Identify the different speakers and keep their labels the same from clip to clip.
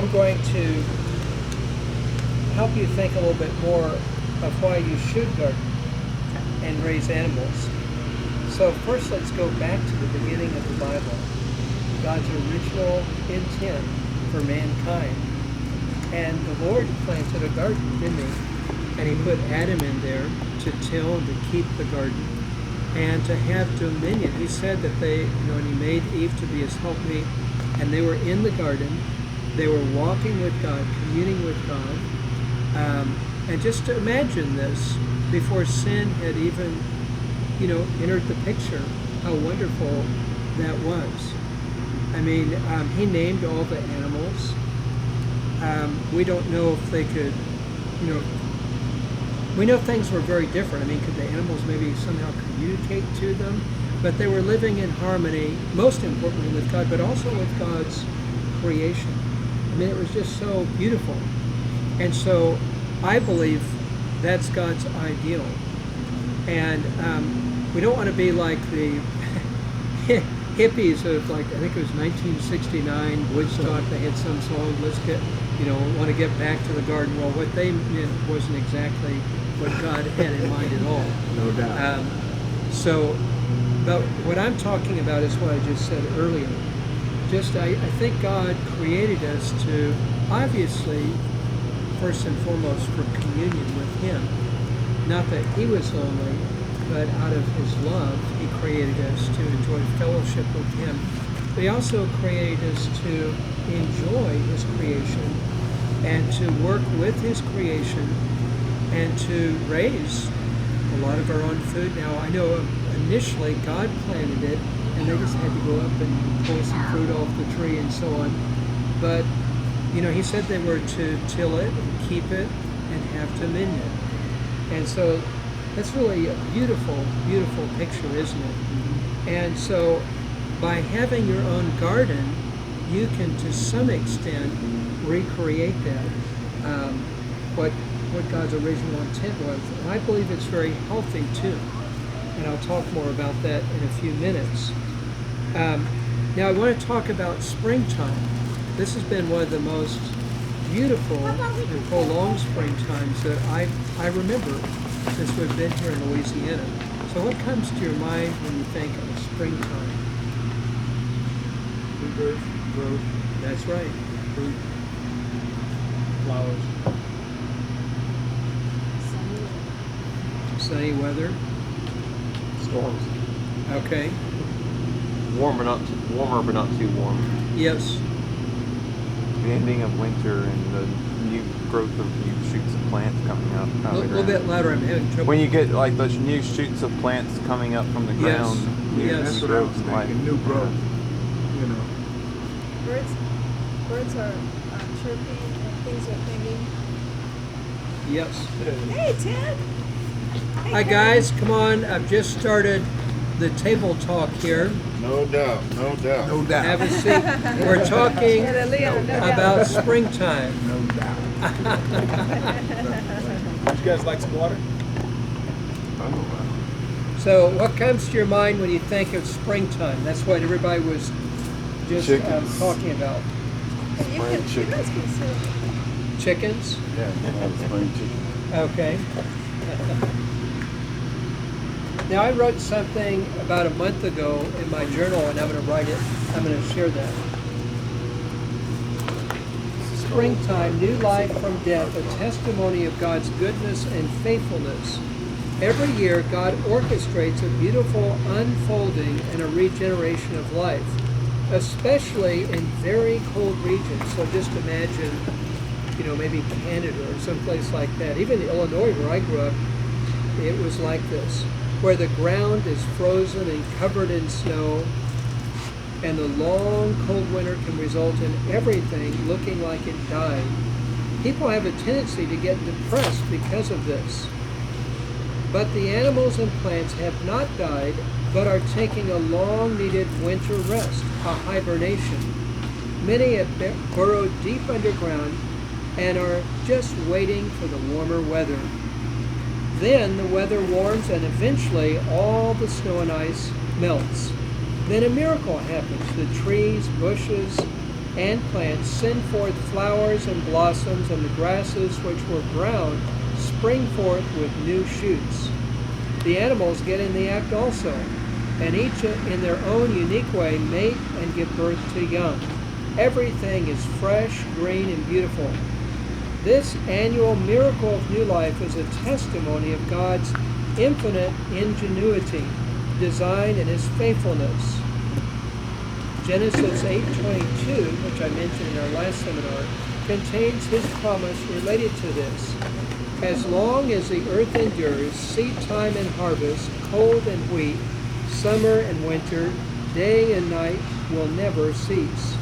Speaker 1: I'm going to help you think a little bit more of why you should garden and raise animals. So first, let's go back to the beginning of the Bible, God's original intent for mankind. And the Lord planted a garden, didn't he? And he put Adam in there to till and to keep the garden and to have dominion. He said that and he made Eve to be his helpmate, and they were in the garden. They were walking with God, communing with God. And just to imagine this, before sin had even, entered the picture, how wonderful that was. I mean, he named all the animals. We don't know if they could, we know things were very different. I mean, could the animals maybe somehow communicate to them? But they were living in harmony, most importantly with God, but also with God's creation. I mean, it was just so beautiful. And so I believe that's God's ideal. And we don't want to be like the hippies of, like, I think it was 1969, Woodstock. They had some song, let's get, want to get back to the garden. Well, what they meant wasn't exactly what God had in mind at all.
Speaker 2: No doubt.
Speaker 1: But what I'm talking about is what I just said earlier. I think God created us to, obviously, first and foremost, for communion with Him. Not that He was lonely, but out of His love, He created us to enjoy fellowship with Him. But He also created us to enjoy His creation and to work with His creation and to raise a lot of our own food. Now, I know initially God planted it, and they just had to go up and pull some fruit off the tree and so on. But, He said they were to till it and keep it and have dominion. And so that's really a beautiful, beautiful picture, isn't it? Mm-hmm. And so by having your own garden, you can, to some extent, recreate that, what God's original intent was. And I believe it's very healthy, too. And I'll talk more about that in a few minutes. Now I want to talk about springtime. This has been one of the most beautiful and prolonged springtimes that I remember since we've been here in Louisiana. So what comes to your mind when you think of springtime?
Speaker 2: Rebirth, growth.
Speaker 1: That's right.
Speaker 2: Fruit, flowers.
Speaker 1: Sunny weather.
Speaker 3: Storms.
Speaker 1: Okay.
Speaker 3: Warmer but not too warm.
Speaker 1: Yes.
Speaker 3: The ending of winter and the new growth of new shoots of plants coming up.
Speaker 1: A little bit louder. I'm having trouble.
Speaker 3: When you get like those new shoots of plants coming up from the ground.
Speaker 1: Yes.
Speaker 2: That's what I was thinking. New growth.
Speaker 4: Birds are chirping and things are singing.
Speaker 1: Yes.
Speaker 4: Hey, Ted. Hey,
Speaker 1: Hi guys, come on. I've just started the table talk here.
Speaker 5: No doubt, no doubt.
Speaker 2: No doubt.
Speaker 1: Have a seat. We're talking about springtime.
Speaker 2: No doubt.
Speaker 6: You guys like some water?
Speaker 1: So what comes to your mind when you think of springtime? That's what everybody was just talking about.
Speaker 4: You guys can serve.
Speaker 1: Chickens?
Speaker 5: Yeah, spring chicken.
Speaker 1: Okay. Now I wrote something about a month ago in my journal, and I'm going to share that. Springtime, new life from death, a testimony of God's goodness and faithfulness. Every year, God orchestrates a beautiful unfolding and a regeneration of life, especially in very cold regions. So just imagine, maybe Canada or someplace like that. Even Illinois, where I grew up, it was like this, where the ground is frozen and covered in snow, and the long, cold winter can result in everything looking like it died. People have a tendency to get depressed because of this. But the animals and plants have not died, but are taking a long-needed winter rest, a hibernation. Many have burrowed deep underground and are just waiting for the warmer weather. Then the weather warms and eventually all the snow and ice melts. Then a miracle happens. The trees, bushes, and plants send forth flowers and blossoms, and the grasses which were brown spring forth with new shoots. The animals get in the act also, and each in their own unique way mate and give birth to young. Everything is fresh, green, and beautiful. This annual miracle of new life is a testimony of God's infinite ingenuity, design, and his faithfulness. Genesis 8:22, which I mentioned in our last seminar, contains his promise related to this. As long as the earth endures, seed time and harvest, cold and wheat, summer and winter, day and night will never cease.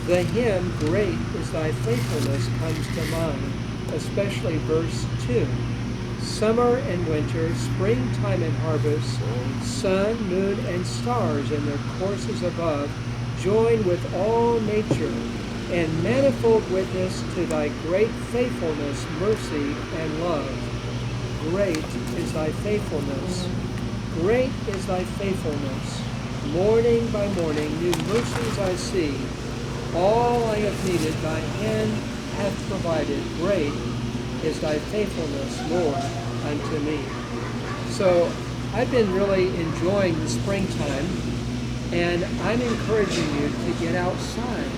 Speaker 1: The hymn, Great is Thy Faithfulness, comes to mind, especially verse 2. Summer and winter, springtime and harvest, sun, moon, and stars in their courses above, join with all nature and manifold witness to thy great faithfulness, mercy, and love. Great is thy faithfulness. Great is thy faithfulness. Morning by morning, new mercies I see. All I have needed, thy hand hath provided. Great is thy faithfulness, Lord, unto me. So I've been really enjoying the springtime, and I'm encouraging you to get outside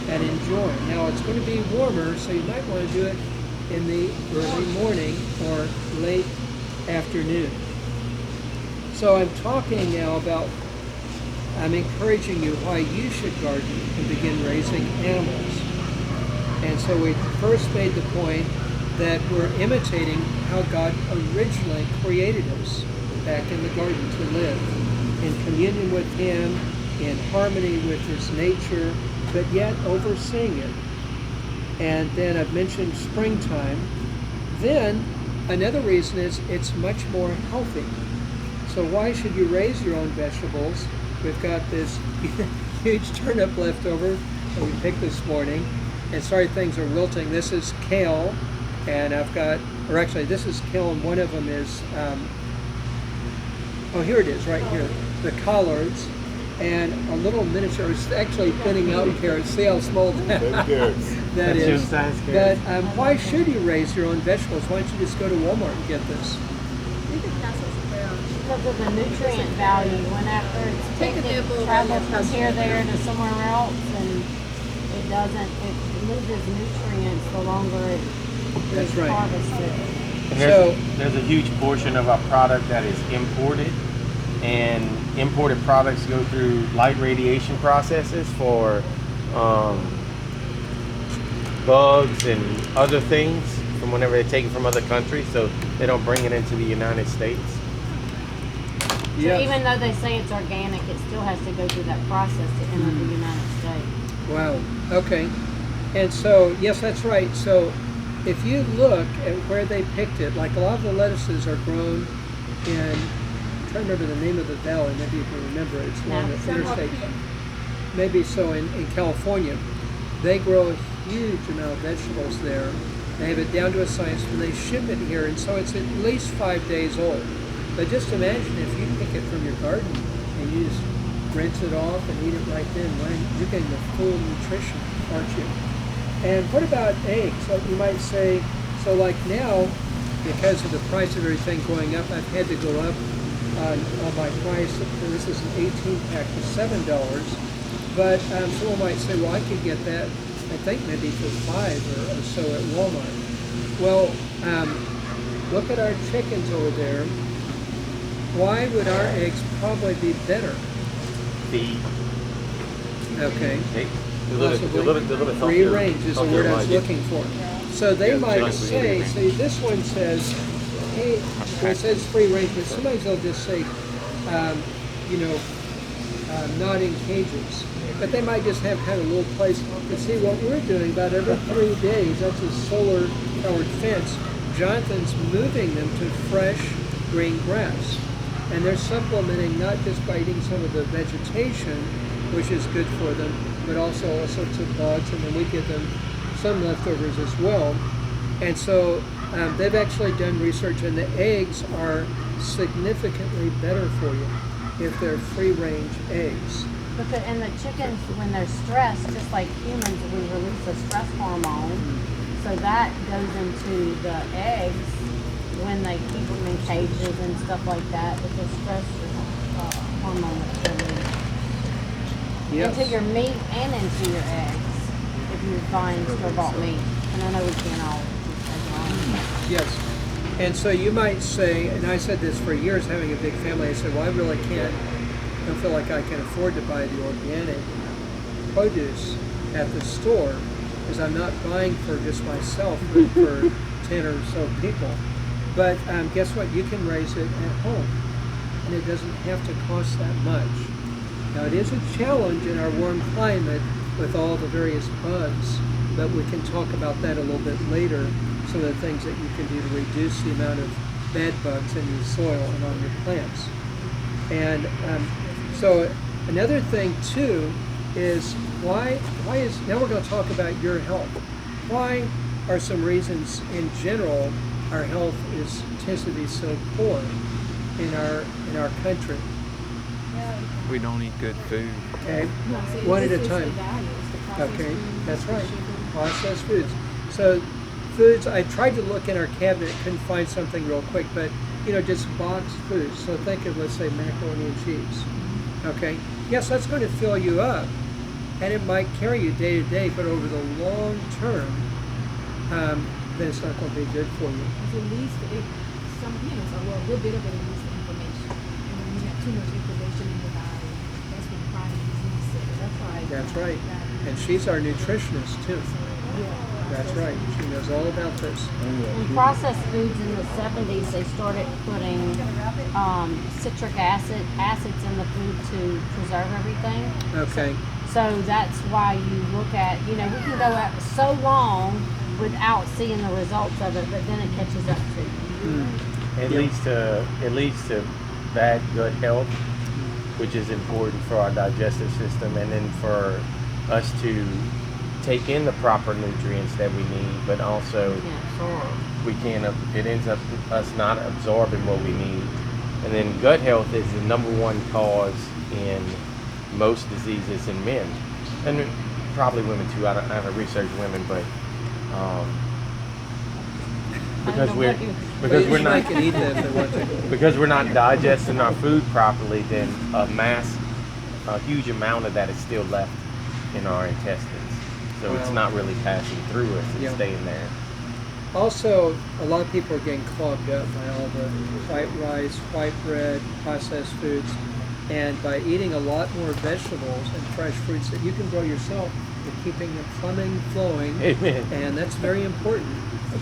Speaker 1: and enjoy. Now it's going to be warmer, so you might want to do it in the early morning or late afternoon. So I'm talking now about, I'm encouraging you why you should garden and begin raising animals. And so we first made the point that we're imitating how God originally created us back in the garden to live in communion with him, in harmony with his nature, but yet overseeing it. And then I've mentioned springtime. Then another reason is it's much more healthy. So why should you raise your own vegetables? We've got this huge turnip left over that we picked this morning. And sorry, things are wilting. This is kale, and I've got, or actually this is kale, and one of them is, oh, here it is, right here. The collards, and a little miniature, it's actually thinning out carrots. See how small that is. But why should you raise your own vegetables? Why don't you just go to Walmart and get this?
Speaker 6: Because of the nutrient value, whenever it's picked, it travels from here, there, to somewhere else, and it loses nutrients the longer it's harvested.
Speaker 7: And there's a huge portion of our product that is imported, and imported products go through light radiation processes for bugs and other things from whenever they take it from other countries, so they don't bring it into the United States.
Speaker 6: So even though they say it's organic, it still has to go through that process to enter the United States.
Speaker 1: Wow. Okay. And so, yes, that's right. So if you look at where they picked it, like a lot of the lettuces are grown in, I'm trying to remember the name of the valley, maybe you can remember it. It's along the interstate. Maybe so in California. They grow a huge amount of vegetables there. They have it down to a science when they ship it here, and so it's at least 5 days old. But just imagine if you pick it from your garden and you just rinse it off and eat it right then. You're getting the full nutrition, aren't you? And what about eggs? So you might say, so like now, because of the price of everything going up, I've had to go up on my price. This is an 18-pack to $7. But someone might say, well, I could get that, I think maybe for $5 or so at Walmart. Well, look at our chickens over there. Why would our eggs probably be better?
Speaker 7: Feed.
Speaker 1: Okay.
Speaker 7: A little bit
Speaker 1: free range is the word I was looking for. So they might say, see, this one says, hey, well, it says free range, but sometimes they'll just say, not in cages. But they might just have kind of a little place. But see, what we're doing about every 3 days, that's a solar-powered fence. Jonathan's moving them to fresh green grass. And they're supplementing not just by eating some of the vegetation, which is good for them, but also all sorts of bugs, and then we give them some leftovers as well. And so they've actually done research, and the eggs are significantly better for you if they're free-range eggs.
Speaker 6: And the chickens, when they're stressed, just like humans, we release a stress hormone. So that goes into the eggs when they keep them in cages and stuff like that. It's a stress hormone that's released.
Speaker 1: Yes.
Speaker 6: Into your meat and into your eggs if you're buying store-bought meat. And I know we can't all
Speaker 1: Yes. And so you might say, and I said this for years, having a big family, I said, well, I really don't feel like I can afford to buy the organic produce at the store, because I'm not buying for just myself, but for 10 or so people. But guess what? You can raise it at home, and it doesn't have to cost that much. Now, it is a challenge in our warm climate with all the various bugs, but we can talk about that a little bit later, some of the things that you can do to reduce the amount of bed bugs in your soil and on your plants. And so another thing too is why is, now we're going to talk about your health. Why are some reasons in general our health tends to be so poor in our country?
Speaker 3: We don't eat good food.
Speaker 1: Okay, one at a time. Okay, that's right. Processed foods. So foods, I tried to look in our cabinet, couldn't find something real quick, but just boxed foods. So think of, let's say, macaroni and cheese. Okay, yes, that's going to fill you up, and it might carry you day to day, but over the long term, then it's not going to be good for you.
Speaker 8: At least some a little bit of it is inflammation. And when you have too much inflammation in your body, that's when chronic disease sets. That's right.
Speaker 1: That's right. And she's our nutritionist too. That's right. She knows all about this.
Speaker 6: In processed foods in the 70s, they started putting citric acids in the food to preserve everything.
Speaker 1: Okay.
Speaker 6: So that's why you look at, we can go out so long without seeing the results of it, but then it catches up to you.
Speaker 7: It leads to bad gut health, which is important for our digestive system, and then for us to take in the proper nutrients that we need, but also it ends up us not absorbing what we need. And then gut health is the number one cause in most diseases in men, and probably women too. I haven't researched women, but because we're not digesting our food properly, then a huge amount of that is still left in our intestines. So it's not really passing through us, it's staying there.
Speaker 1: Also, a lot of people are getting clogged up by all the white rice, white bread, processed foods, and by eating a lot more vegetables and fresh fruits that you can grow yourself, you're keeping the plumbing flowing.
Speaker 7: Amen.
Speaker 1: And that's very important.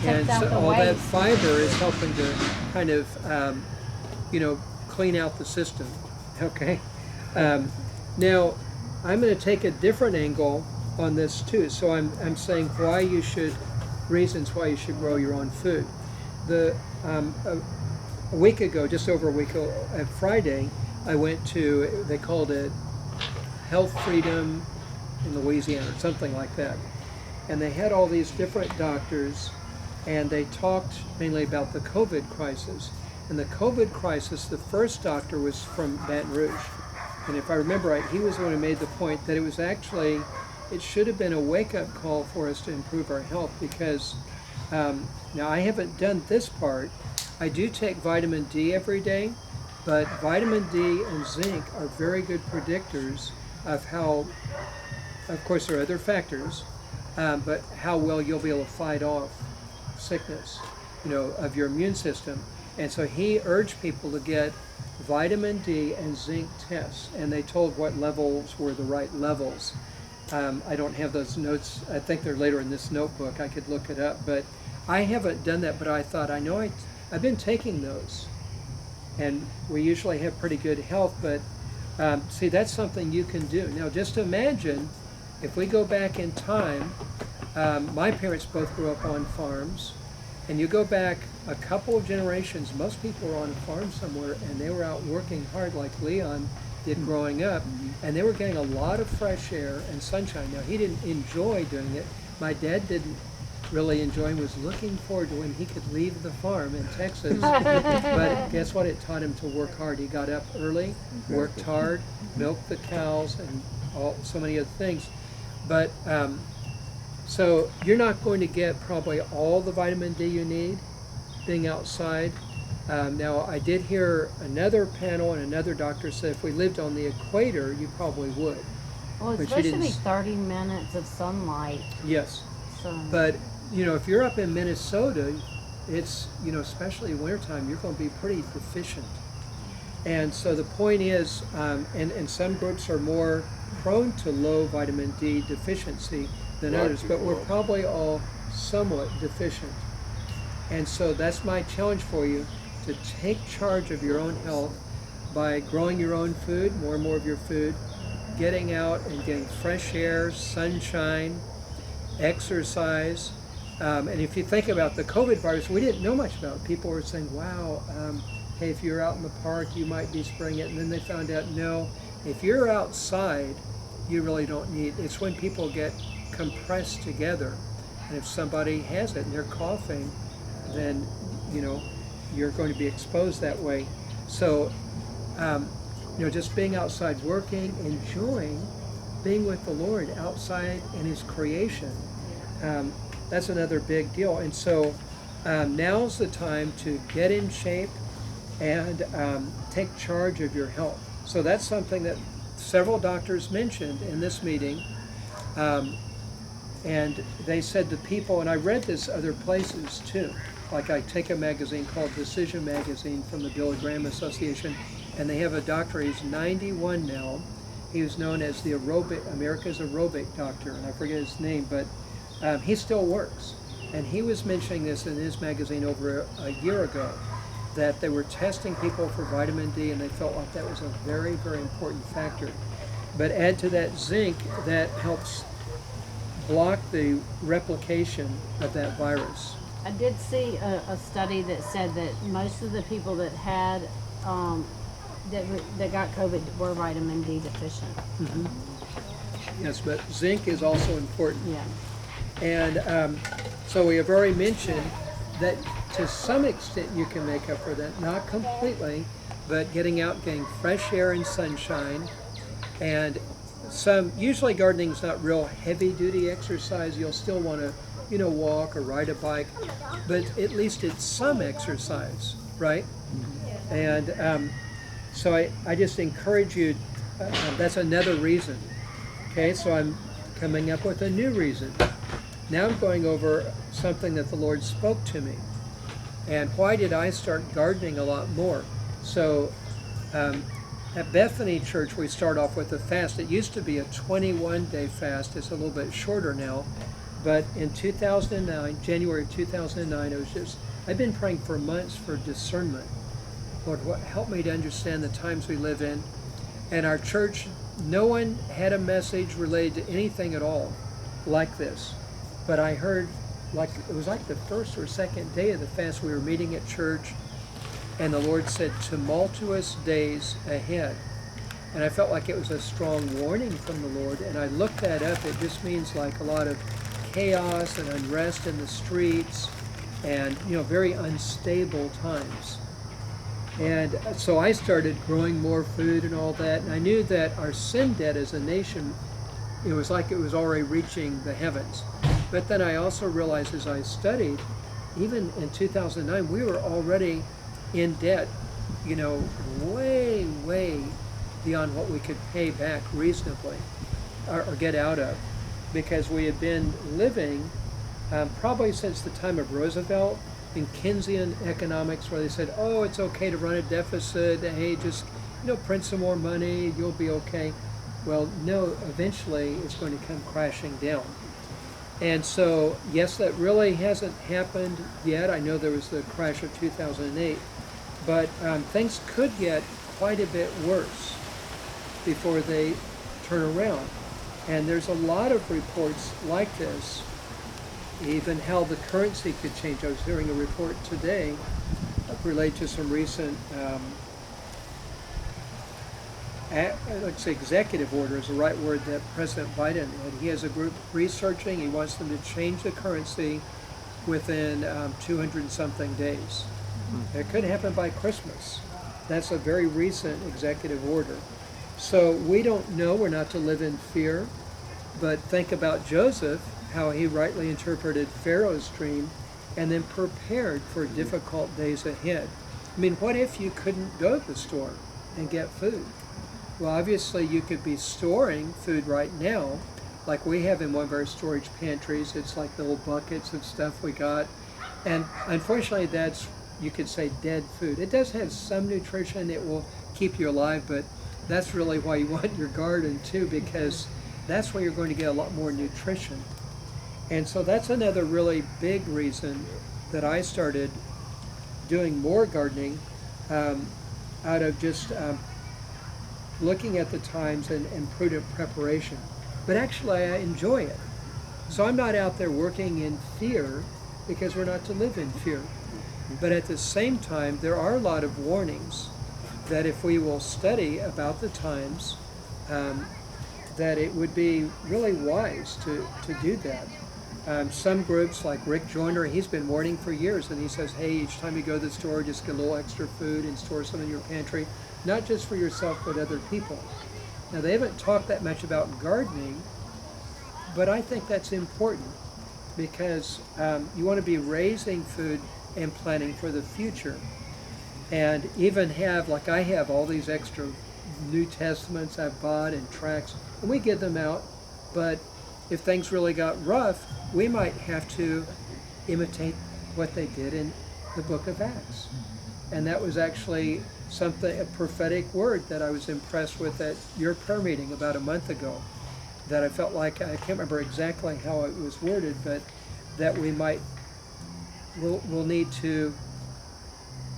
Speaker 1: And
Speaker 6: so
Speaker 1: all that fiber is helping to kind of, clean out the system. Okay. Now, I'm going to take a different angle on this too. So I'm saying reasons why you should grow your own food. A week ago, just over a week ago, at Friday, I went to, they called it Health Freedom in Louisiana or something like that. And they had all these different doctors, and they talked mainly about the COVID crisis. And the COVID crisis, the first doctor was from Baton Rouge. And if I remember right, he was the one who made the point that it should have been a wake-up call for us to improve our health, because now I haven't done this part. I do take vitamin D every day, but vitamin D and zinc are very good predictors of how, of course there are other factors, but how well you'll be able to fight off sickness, of your immune system. And so he urged people to get vitamin D and zinc tests, and they told what levels were the right levels. I don't have those notes. I think they're later in this notebook. I could look it up, but I haven't done that. But I thought, I've been taking those, and we usually have pretty good health. But see, that's something you can do. Now, just imagine if we go back in time. My parents both grew up on farms, and you go back a couple of generations, most people were on a farm somewhere, and they were out working hard like Leon did growing up, and they were getting a lot of fresh air and sunshine. Now, he didn't enjoy doing it. My dad didn't really enjoying was looking forward to when he could leave the farm in Texas. But guess what? It taught him to work hard. He got up early, worked hard, milked the cows, and so many other things. But so you're not going to get probably all the vitamin D you need being outside. Now, I did hear another panel and another doctor said if we lived on the equator, you probably would.
Speaker 6: Well, it's
Speaker 1: But
Speaker 6: supposed
Speaker 1: you
Speaker 6: to be
Speaker 1: didn't
Speaker 6: 30 minutes of sunlight.
Speaker 1: Yes.
Speaker 6: So.
Speaker 1: But, you know, if you're up in Minnesota, it's, you know, especially wintertime, you're going to be pretty deficient. And so the point is, and some groups are more prone to low vitamin D deficiency than others, but we're probably all somewhat deficient. And so that's my challenge for you, to take charge of your own health by growing your own food, more and more of your food, getting out and getting fresh air, sunshine, exercise. And if you think about the COVID virus, we didn't know much about it. People were saying, wow, hey, if you're out in the park, you might be spreading it. And then they found out, no, if you're outside, you really don't need it. It's when people get compressed together. And if somebody has it and they're coughing, then, you know, you're going to be exposed that way. So, you know, just being outside working, enjoying being with the Lord outside in His creation, that's another big deal. And so now's the time to get in shape and take charge of your health. So that's something that several doctors mentioned in this meeting. And they said to people, and I read this other places too, like I take a magazine called Decision Magazine from the Billy Graham Association, and they have a doctor, he's 91 now. He was known as the America's aerobic doctor, and I forget his name, but he still works. And he was mentioning this in his magazine over a year ago, that they were testing people for vitamin D, and they felt like that was a very, very important factor. But add to that zinc, that helps block the replication of that virus.
Speaker 6: I did see a study that said that most of the people that had that got COVID were vitamin D deficient.
Speaker 1: Mm-hmm. Yes, but zinc is also important.
Speaker 6: Yeah.
Speaker 1: And so we have already mentioned that to some extent you can make up for that, not completely, but getting out, getting fresh air and sunshine, and usually gardening is not real heavy duty exercise. You'll still want to, you know, walk or ride a bike, but at least it's some exercise, right? And so I just encourage you, that's another reason. Okay, so I'm coming up with a new reason. Now I'm going over something that the Lord spoke to me. And why did I start gardening a lot more? So at Bethany Church, we start off with a fast. It used to be a 21-day fast. It's a little bit shorter now. But in 2009, January 2009, I've been praying for months for discernment. Lord, help me to understand the times we live in. And our church, no one had a message related to anything at all like this. But I heard, it was like the first or second day of the fast, we were meeting at church, and the Lord said, tumultuous days ahead. And I felt like it was a strong warning from the Lord, and I looked that up. It just means like a lot of chaos and unrest in the streets, and, you know, very unstable times. And so I started growing more food and all that, and I knew that our sin debt as a nation, it was like it was already reaching the heavens. But then I also realized as I studied, even in 2009, we were already in debt, you know, way, way beyond what we could pay back reasonably or get out of, because we had been living probably since the time of Roosevelt in Keynesian economics, where they said, oh, it's okay to run a deficit, hey, just, you know, print some more money, you'll be okay. Well, no, eventually it's going to come crashing down. And so, yes, that really hasn't happened yet. I know there was the crash of 2008, but things could get quite a bit worse before they turn around. And there's a lot of reports like this, even how the currency could change. I was hearing a report today related to some recent let's say executive order is the right word that President Biden had. He has a group researching. He wants them to change the currency within 200 and something days. It could happen by Christmas. That's a very recent executive order. So we don't know. We're not to live in fear. But think about Joseph, how he rightly interpreted Pharaoh's dream and then prepared for difficult days ahead. I mean, what if you couldn't go to the store and get food? Well, obviously you could be storing food right now, like we have in one of our storage pantries. It's like the little buckets of stuff we got. And unfortunately, that's, you could say, dead food. It does have some nutrition. It will keep you alive, but that's really why you want your garden too, because that's where you're going to get a lot more nutrition. And so that's another really big reason that I started doing more gardening out of just looking at the times and prudent preparation. But actually I enjoy it. So I'm not out there working in fear, because we're not to live in fear. But at the same time, there are a lot of warnings that if we will study about the times, that it would be really wise to do that. Some groups like Rick Joyner, he's been warning for years, and he says, hey, each time you go to the store, just get a little extra food and store some in your pantry, not just for yourself, but other people. Now, they haven't talked that much about gardening, but I think that's important, because you want to be raising food and planning for the future. And even have, like I have, all these extra New Testaments I've bought and tracts, and we give them out, but if things really got rough, we might have to imitate what they did in the book of Acts. And that was actually something, a prophetic word that I was impressed with at your prayer meeting about a month ago, that I felt like, I can't remember exactly how it was worded, but that we might, we'll need to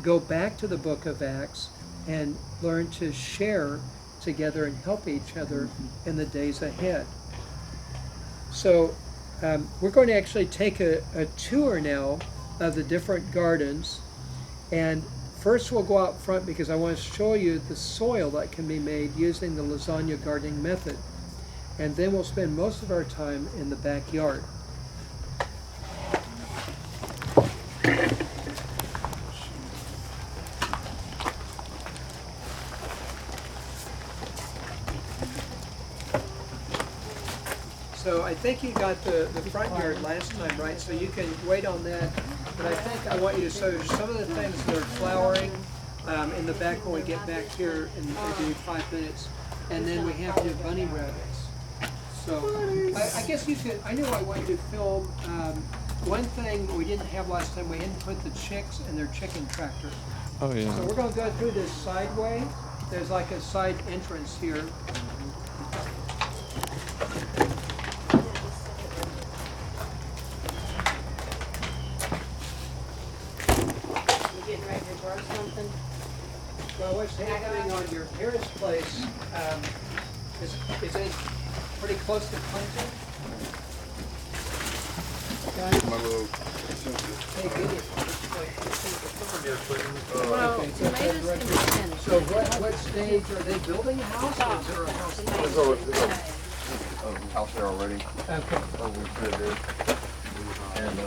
Speaker 1: go back to the book of Acts and learn to share together and help each other in the days ahead. So we're going to actually take a tour now of the different gardens, and first we'll go out front because I want to show you the soil that can be made using the Lasagna Gardening method, and then we'll spend most of our time in the backyard. So I think you got the front yard last time, right? So you can wait on that. But I think I want you to show some of the things that are flowering in the back when we get back here in maybe 5 minutes. And then we have the bunny rabbits. So I guess you could, I knew I wanted to film one thing we didn't have last time. We hadn't put the chicks in their chicken tractor.
Speaker 3: Oh yeah.
Speaker 1: So we're going to go through this sideway. There's like a side entrance here. Well, what's happening on your parents' place is it pretty close to planting?
Speaker 5: My little
Speaker 1: Hey, get it.
Speaker 6: Well,
Speaker 1: Okay, so
Speaker 6: tomatoes can be finished.
Speaker 1: So what stage, are they building a house, or is there a house?
Speaker 5: There's a house there already.
Speaker 1: Okay.
Speaker 5: Oh, we put it there. And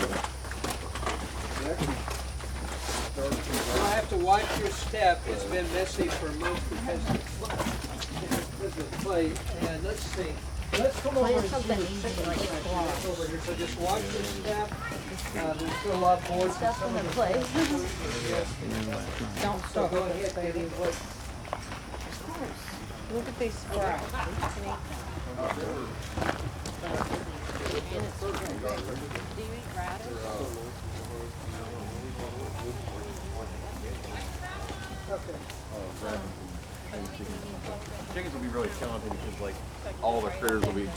Speaker 1: I have to watch your step. It's been messy for months because of the clay. And let's see. Let's come over and see
Speaker 6: something
Speaker 1: the
Speaker 6: easy
Speaker 1: chicken
Speaker 6: like
Speaker 1: section
Speaker 6: squash.
Speaker 1: over here. So just watch your step. There's still a lot of boards.
Speaker 6: Stuff in the place. Don't
Speaker 1: So
Speaker 6: stop
Speaker 1: go
Speaker 6: with
Speaker 1: ahead,
Speaker 6: this, baby.
Speaker 1: baby. What?
Speaker 6: Look at these sprouts. You can eat them. Do you eat radish?
Speaker 3: Chickens will be really challenging because like all the critters will be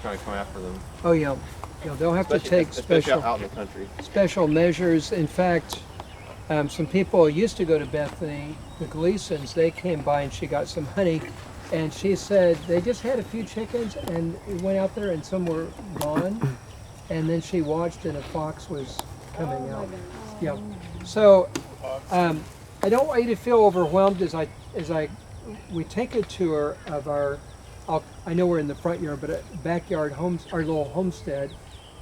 Speaker 3: trying to come after them.
Speaker 1: Oh yeah. Yeah, they'll have to take
Speaker 3: especially
Speaker 1: special
Speaker 3: out in the country.
Speaker 1: special measures. In fact, some people used to go to Bethany, the Gleasons. They came by and she got some honey, and she said they just had a few chickens and went out there and some were gone, and then she watched and a fox was coming out. Yeah. So I don't want you to feel overwhelmed as I we take a tour of our, I know we're in the front yard, but a backyard homes, our little homestead.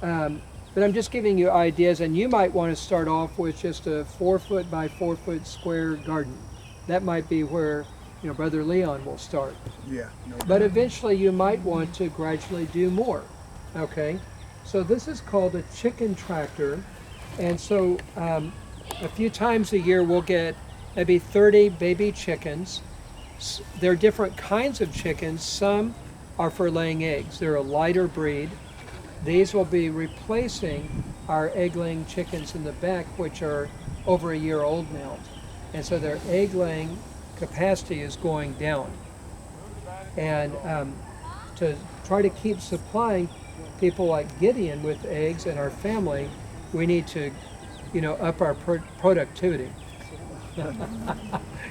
Speaker 1: But I'm just giving you ideas, and you might want to start off with just a 4-foot by 4-foot square garden. That might be where, Brother Leon will start.
Speaker 2: Yeah. No
Speaker 1: But eventually you might want to gradually do more. Okay? So this is called a chicken tractor. And so a few times a year we'll get maybe 30 baby chickens. There are different kinds of chickens. Some are for laying eggs. They're a lighter breed. These will be replacing our egg-laying chickens in the back, which are over a year old now. And so their egg-laying capacity is going down. And to try to keep supplying people like Gideon with eggs and our family, we need to, up our productivity.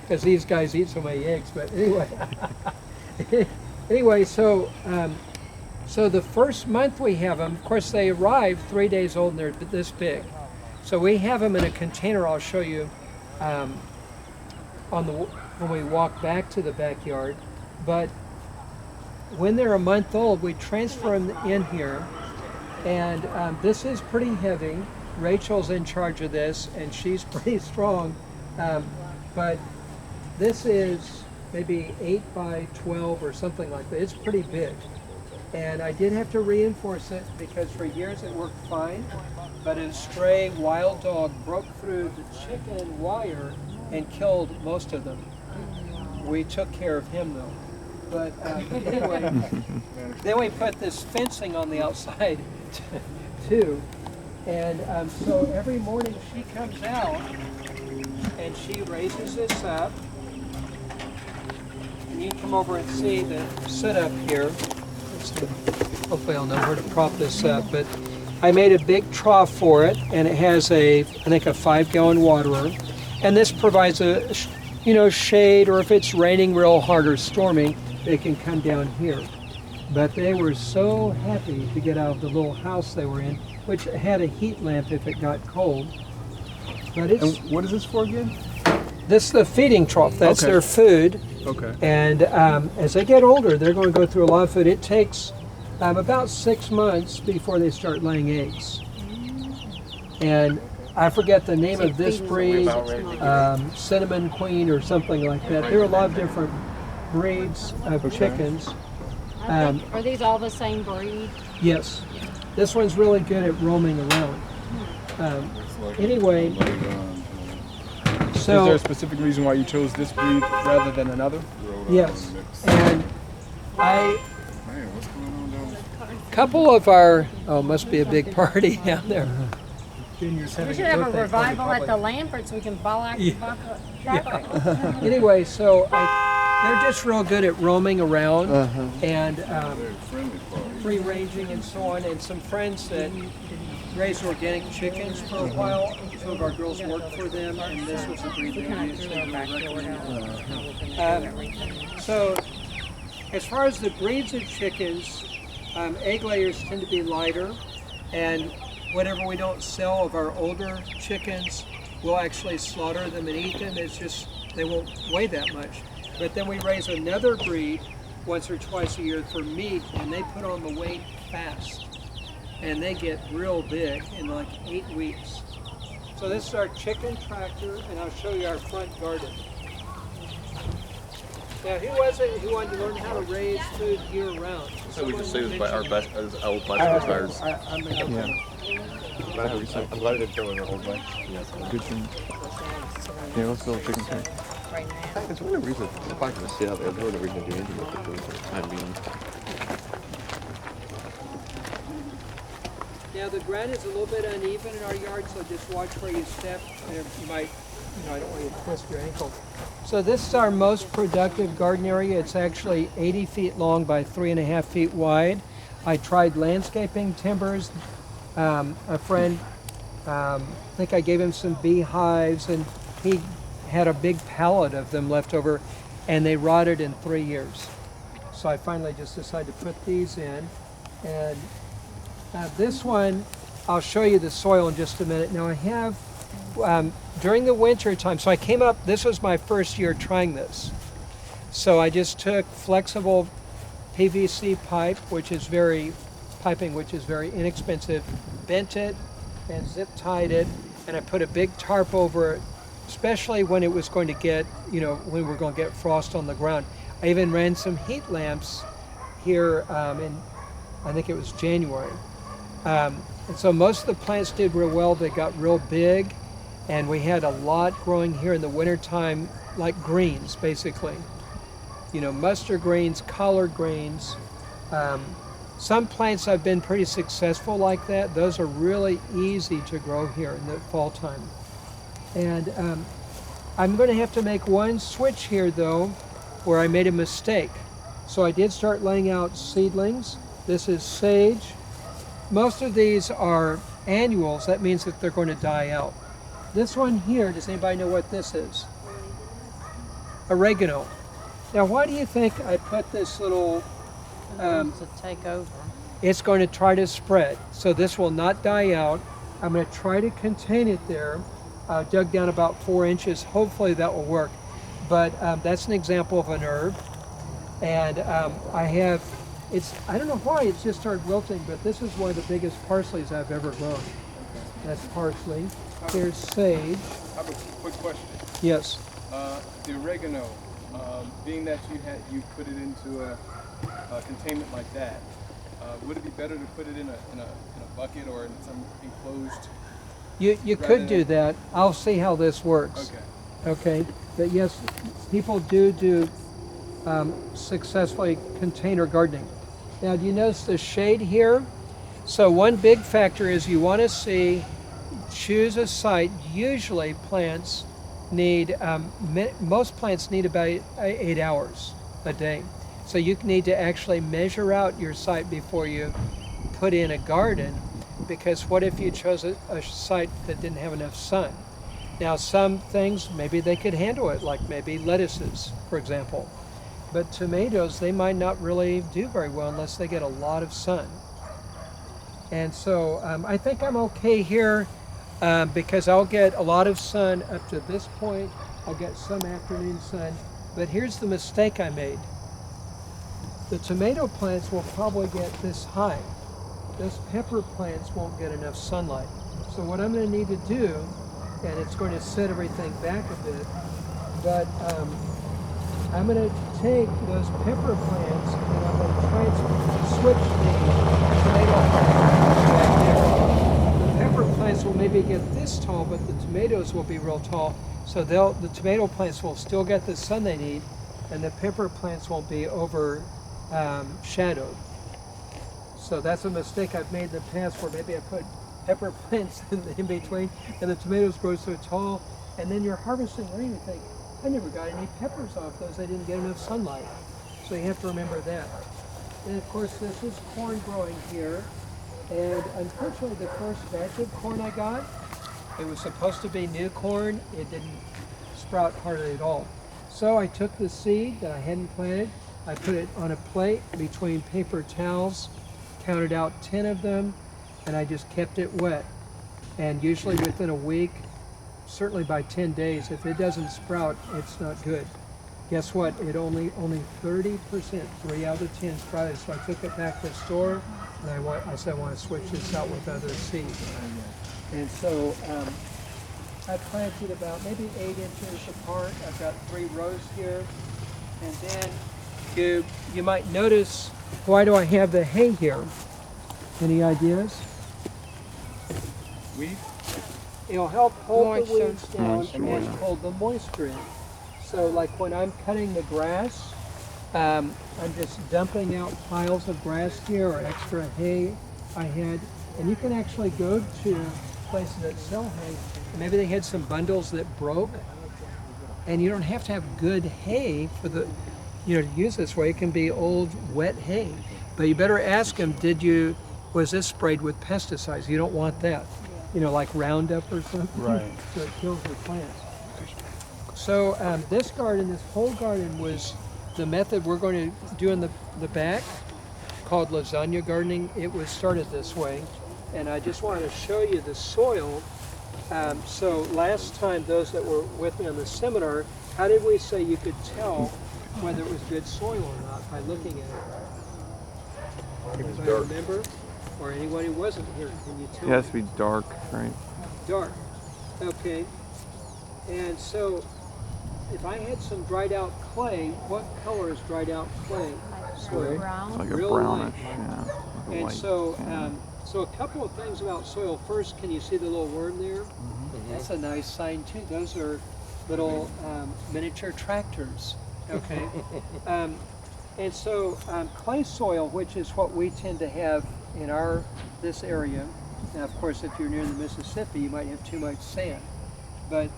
Speaker 1: Because these guys eat so many eggs. But anyway, so the first month we have them, of course they arrive 3 days old and they're this big. So we have them in a container. I'll show you when we walk back to the backyard. But when they're a month old, we transfer them in here. And this is pretty heavy. Rachel's in charge of this, and she's pretty strong. But this is maybe 8 by 12 or something like that. It's pretty big. And I did have to reinforce it because for years it worked fine, but a stray wild dog broke through the chicken wire and killed most of them. We took care of him though. But anyway, then we put this fencing on the outside too. And so every morning she comes out and she raises this up. And you can come over and see the setup here. Hopefully I'll know where to prop this up, but I made a big trough for it, and it has I think a 5-gallon waterer, and this provides a, shade, or if it's raining real hard or storming, they can come down here. But they were so happy to get out of the little house they were in, which had a heat lamp if it got cold. But
Speaker 2: And what is this for again?
Speaker 1: this is the feeding trough. That's
Speaker 2: Okay.
Speaker 1: their food.
Speaker 2: Okay.
Speaker 1: And as they get older, they're going to go through a lot of food. It takes about 6 months before they start laying eggs. And I forget the name of this breed, Cinnamon Queen or something like that. There are a lot of different breeds of chickens.
Speaker 6: Are these all the same breed?
Speaker 1: Yes. This one's really good at roaming around. Anyway,
Speaker 2: Is there
Speaker 1: so
Speaker 2: a specific reason why you chose this breed rather than another?
Speaker 1: yes. And
Speaker 5: Man, what's going on down there?
Speaker 1: couple of our, must be a big party down there. Junior's
Speaker 6: We
Speaker 1: having
Speaker 6: should have a
Speaker 1: birthday party,
Speaker 6: revival at the
Speaker 1: probably.
Speaker 6: Lanford so we can ball out
Speaker 1: Yeah. Anyway, so they're just real good at roaming around and
Speaker 5: Very friendly party.
Speaker 1: free ranging and so on. And some friends that raised organic chickens for a while, two of our girls worked for them, and this was the breed they used. They recommended. So as far as the breeds of chickens, egg layers tend to be lighter, and whatever we don't sell of our older chickens, we'll actually slaughter them and eat them. It's just, they won't weigh that much. But then we raise another breed once or twice a year for meat, and they put on the weight fast. And they get real big in like 8 weeks. So this is our chicken tractor, and I'll show you our front garden. Now, who was it who wanted to learn how to raise food year round?
Speaker 3: So we just say this by our best as old bicycle tires.
Speaker 1: I'm
Speaker 3: glad I didn't throw in the old bike.
Speaker 2: Good thing.
Speaker 3: Yeah, let's build a chicken coop.
Speaker 6: right now.
Speaker 3: It's one of the reasons the bike can sit out there. There's no reason to do anything with it for the time being.
Speaker 1: Now the ground is a little bit uneven in our yard, so just watch where you step. You might, I don't want you to twist your ankle. So this is our most productive garden area. It's actually 80 feet long by 3.5 feet wide. I tried landscaping timbers. A friend, I think I gave him some beehives, and he had a big pallet of them left over, and they rotted in 3 years. So I finally just decided to put these in. And this one, I'll show you the soil in just a minute. Now I have, during the winter time, so I came up, this was my first year trying this. So I just took flexible PVC piping, which is very inexpensive, bent it and zip tied it, and I put a big tarp over it, especially when it was going to get, when we were going to get frost on the ground. I even ran some heat lamps here in, I think it was January. And so most of the plants did real well. They got real big, and we had a lot growing here in the wintertime, like greens, basically. Mustard greens, collard greens. Some plants have been pretty successful like that. Those are really easy to grow here in the fall time. And I'm going to have to make one switch here, though, where I made a mistake. So I did start laying out seedlings. This is sage. Most of these are annuals. That means that they're going to die out. This one here, does anybody know what this is? Oregano. Now, why do you think I put this little...
Speaker 6: To take over.
Speaker 1: It's going to try to spread. So this will not die out. I'm going to try to contain it there. Dug down about 4 inches. Hopefully that will work. But that's an example of an herb. And I don't know why it's just started wilting, but this is one of the biggest parsleys I've ever grown. That's parsley. Here's sage.
Speaker 2: I have a quick question.
Speaker 1: Yes.
Speaker 2: The oregano, being that you put it into a containment like that, would it be better to put it in a bucket or in some enclosed?
Speaker 1: You could do that. I'll see how this works. Okay. But yes, people do successfully container gardening. Now, do you notice the shade here? So one big factor is you want to choose a site. Usually plants need, most plants need about 8 hours a day. So you need to actually measure out your site before you put in a garden, because what if you chose a site that didn't have enough sun? Now some things, maybe they could handle it, like maybe lettuces, for example. But tomatoes, they might not really do very well unless they get a lot of sun. And so I think I'm okay here because I'll get a lot of sun up to this point. I'll get some afternoon sun. But here's the mistake I made. The tomato plants will probably get this high. Those pepper plants won't get enough sunlight. So what I'm going to need to do, and it's going to set everything back a bit, but I'm going to take those pepper plants and I'm going to try and switch the tomato plants back there. The pepper plants will maybe get this tall, but the tomatoes will be real tall. So the tomato plants will still get the sun they need, and the pepper plants won't be overshadowed. So that's a mistake I've made in the past, where maybe I put pepper plants in between and the tomatoes grow so tall, and then you're harvesting rain and think, I never got any peppers off those, I didn't get enough sunlight. So you have to remember that. And of course this is corn growing here, and unfortunately the first batch of corn I got, it was supposed to be new corn, it didn't sprout hardly at all. So I took the seed that I hadn't planted, I put it on a plate between paper towels, counted out 10 of them, and I just kept it wet. And usually within a week, certainly by 10 days, if it doesn't sprout, it's not good. Guess what? It only 30%, 3 out of 10 sprouted. So I took it back to the store, and I said I want to switch this out with other seeds. And so I planted about maybe 8 inches apart. I've got 3 rows here. And then you might notice, why do I have the hay here? Any ideas?
Speaker 2: Weed?
Speaker 1: It'll help hold the
Speaker 6: Moisture.
Speaker 1: weeds down and hold the moisture in. So like when I'm cutting the grass, I'm just dumping out piles of grass here or extra hay I had. And you can actually go to places that sell hay. Maybe they had some bundles that broke. And you don't have to have good hay for the, to use this way. It can be old wet hay. But you better ask them, was this sprayed with pesticides? You don't want that. Like Roundup or something.
Speaker 7: Right.
Speaker 1: So it kills the plants. So this whole garden was the method we're going to do in the back, called Lasagna Gardening. It was started this way. And I just wanted to show you the soil. So last time, those that were with me on the seminar, how did we say you could tell whether it was good soil or not by looking at it. Anybody remember? Or anyone who wasn't here, can you tell
Speaker 3: It has
Speaker 1: me?
Speaker 3: to be dark, right?
Speaker 1: Dark. Okay. And so, if I had some dried out clay, what color is dried out clay soil?
Speaker 3: It's
Speaker 6: Brown.
Speaker 3: like a
Speaker 1: Real
Speaker 3: brownish,
Speaker 1: light.
Speaker 3: yeah. Like a
Speaker 1: And
Speaker 3: light
Speaker 1: so,
Speaker 3: tan.
Speaker 1: so a couple of things about soil. First, can you see the little worm there?
Speaker 3: Mm-hmm.
Speaker 1: That's a nice sign too. Those are little miniature tractors. Okay. And so clay soil, which is what we tend to have in this area. Now, of course, if you're near the Mississippi, you might have too much sand. But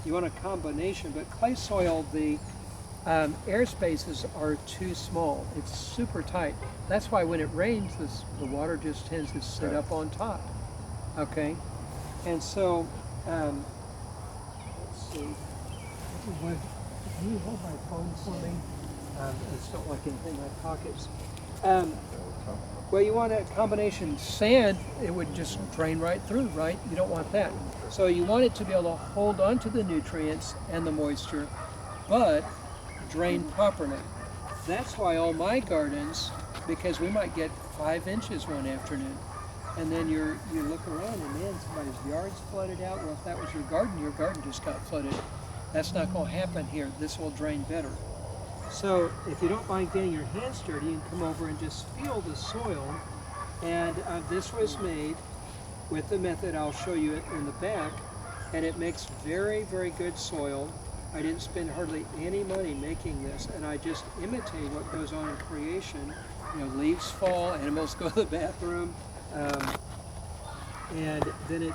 Speaker 1: you want a combination. But clay soil, the air spaces are too small. It's super tight. That's why when it rains, the water just tends to sit up on top. Okay. And so, let's see. Can you hold my phone for me? I just don't like anything in my pockets. Well, you want a combination. Sand, it would just drain right through, right? You don't want that. So you want it to be able to hold on to the nutrients and the moisture, but drain properly. That's why all my gardens, because we might get 5 inches one afternoon, and then you look around and man, somebody's yard's flooded out. Well, if that was your garden just got flooded. That's not going to happen here. This will drain better. So if you don't mind getting your hands dirty, you can come over and just feel the soil. And this was made with the method I'll show you it in the back, and it makes very, very good soil. I didn't spend hardly any money making this, and I just imitate what goes on in creation. You know, leaves fall, animals go to the bathroom, and then it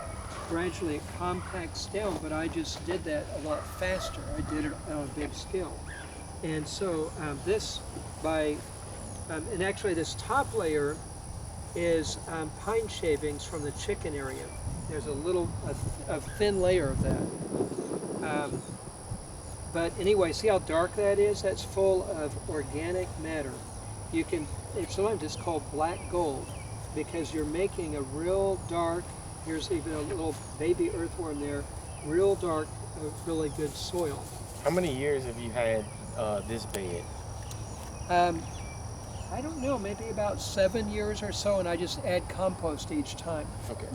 Speaker 1: gradually compacts down, but I just did that a lot faster. I did it on a big scale. And so and actually this top layer is pine shavings from the chicken area. There's a thin layer of that. But anyway, see how dark that is? That's full of organic matter. Sometimes it's called black gold because you're making a real dark, here's even a little baby earthworm there, real dark, really good soil.
Speaker 7: How many years have you had this bed?
Speaker 1: I don't know, maybe about 7 years or so, and I just add compost each time.
Speaker 7: Okay.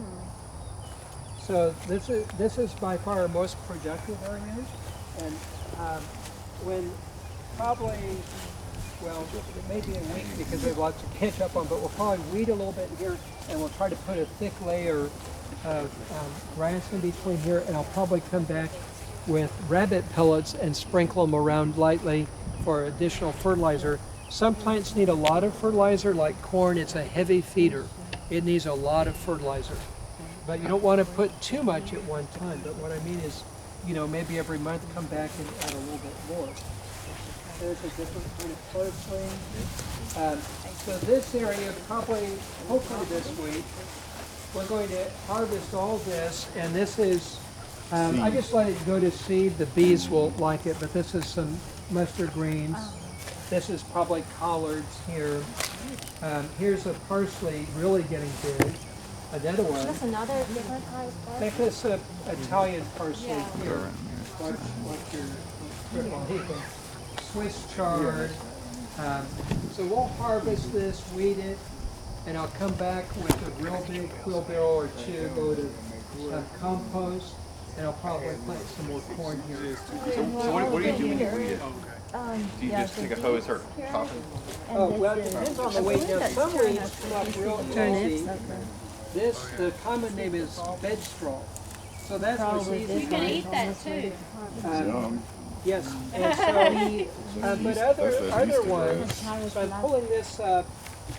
Speaker 1: So this is by far our most productive areas, and when probably, well, maybe a week because we have lots to catch up on, but we'll probably weed a little bit here, and we'll try to put a thick layer of grass in between here, and I'll probably come back with rabbit pellets and sprinkle them around lightly for additional fertilizer. Some plants need a lot of fertilizer, like corn. It's a heavy feeder. It needs a lot of fertilizer. But you don't want to put too much at one time. But what I mean is, maybe every month come back and add a little bit more. There's a different kind of parsley. So this area, hopefully this week, we're going to harvest all this, and this is, I just let it go to seed. The bees will like it, but this is some mustard greens. This is probably collards here. Here's a parsley really getting big. Another one.
Speaker 6: That's another different kind of parsley.
Speaker 1: Make this Italian parsley here. Swiss chard. So we'll harvest this, weed it, and I'll come back with a real big wheelbarrow or two, go to compost, and I'll probably plant some more corn here.
Speaker 3: So what do you do when you weed it? Do you just take a hose or top it?
Speaker 1: Oh, well, it depends on the weed. Now, some weeds come up real easy. The common name is bed straw. So that's what's easy.
Speaker 6: You can eat that too.
Speaker 1: Yes, and so, but other ones, so I'm pulling this up,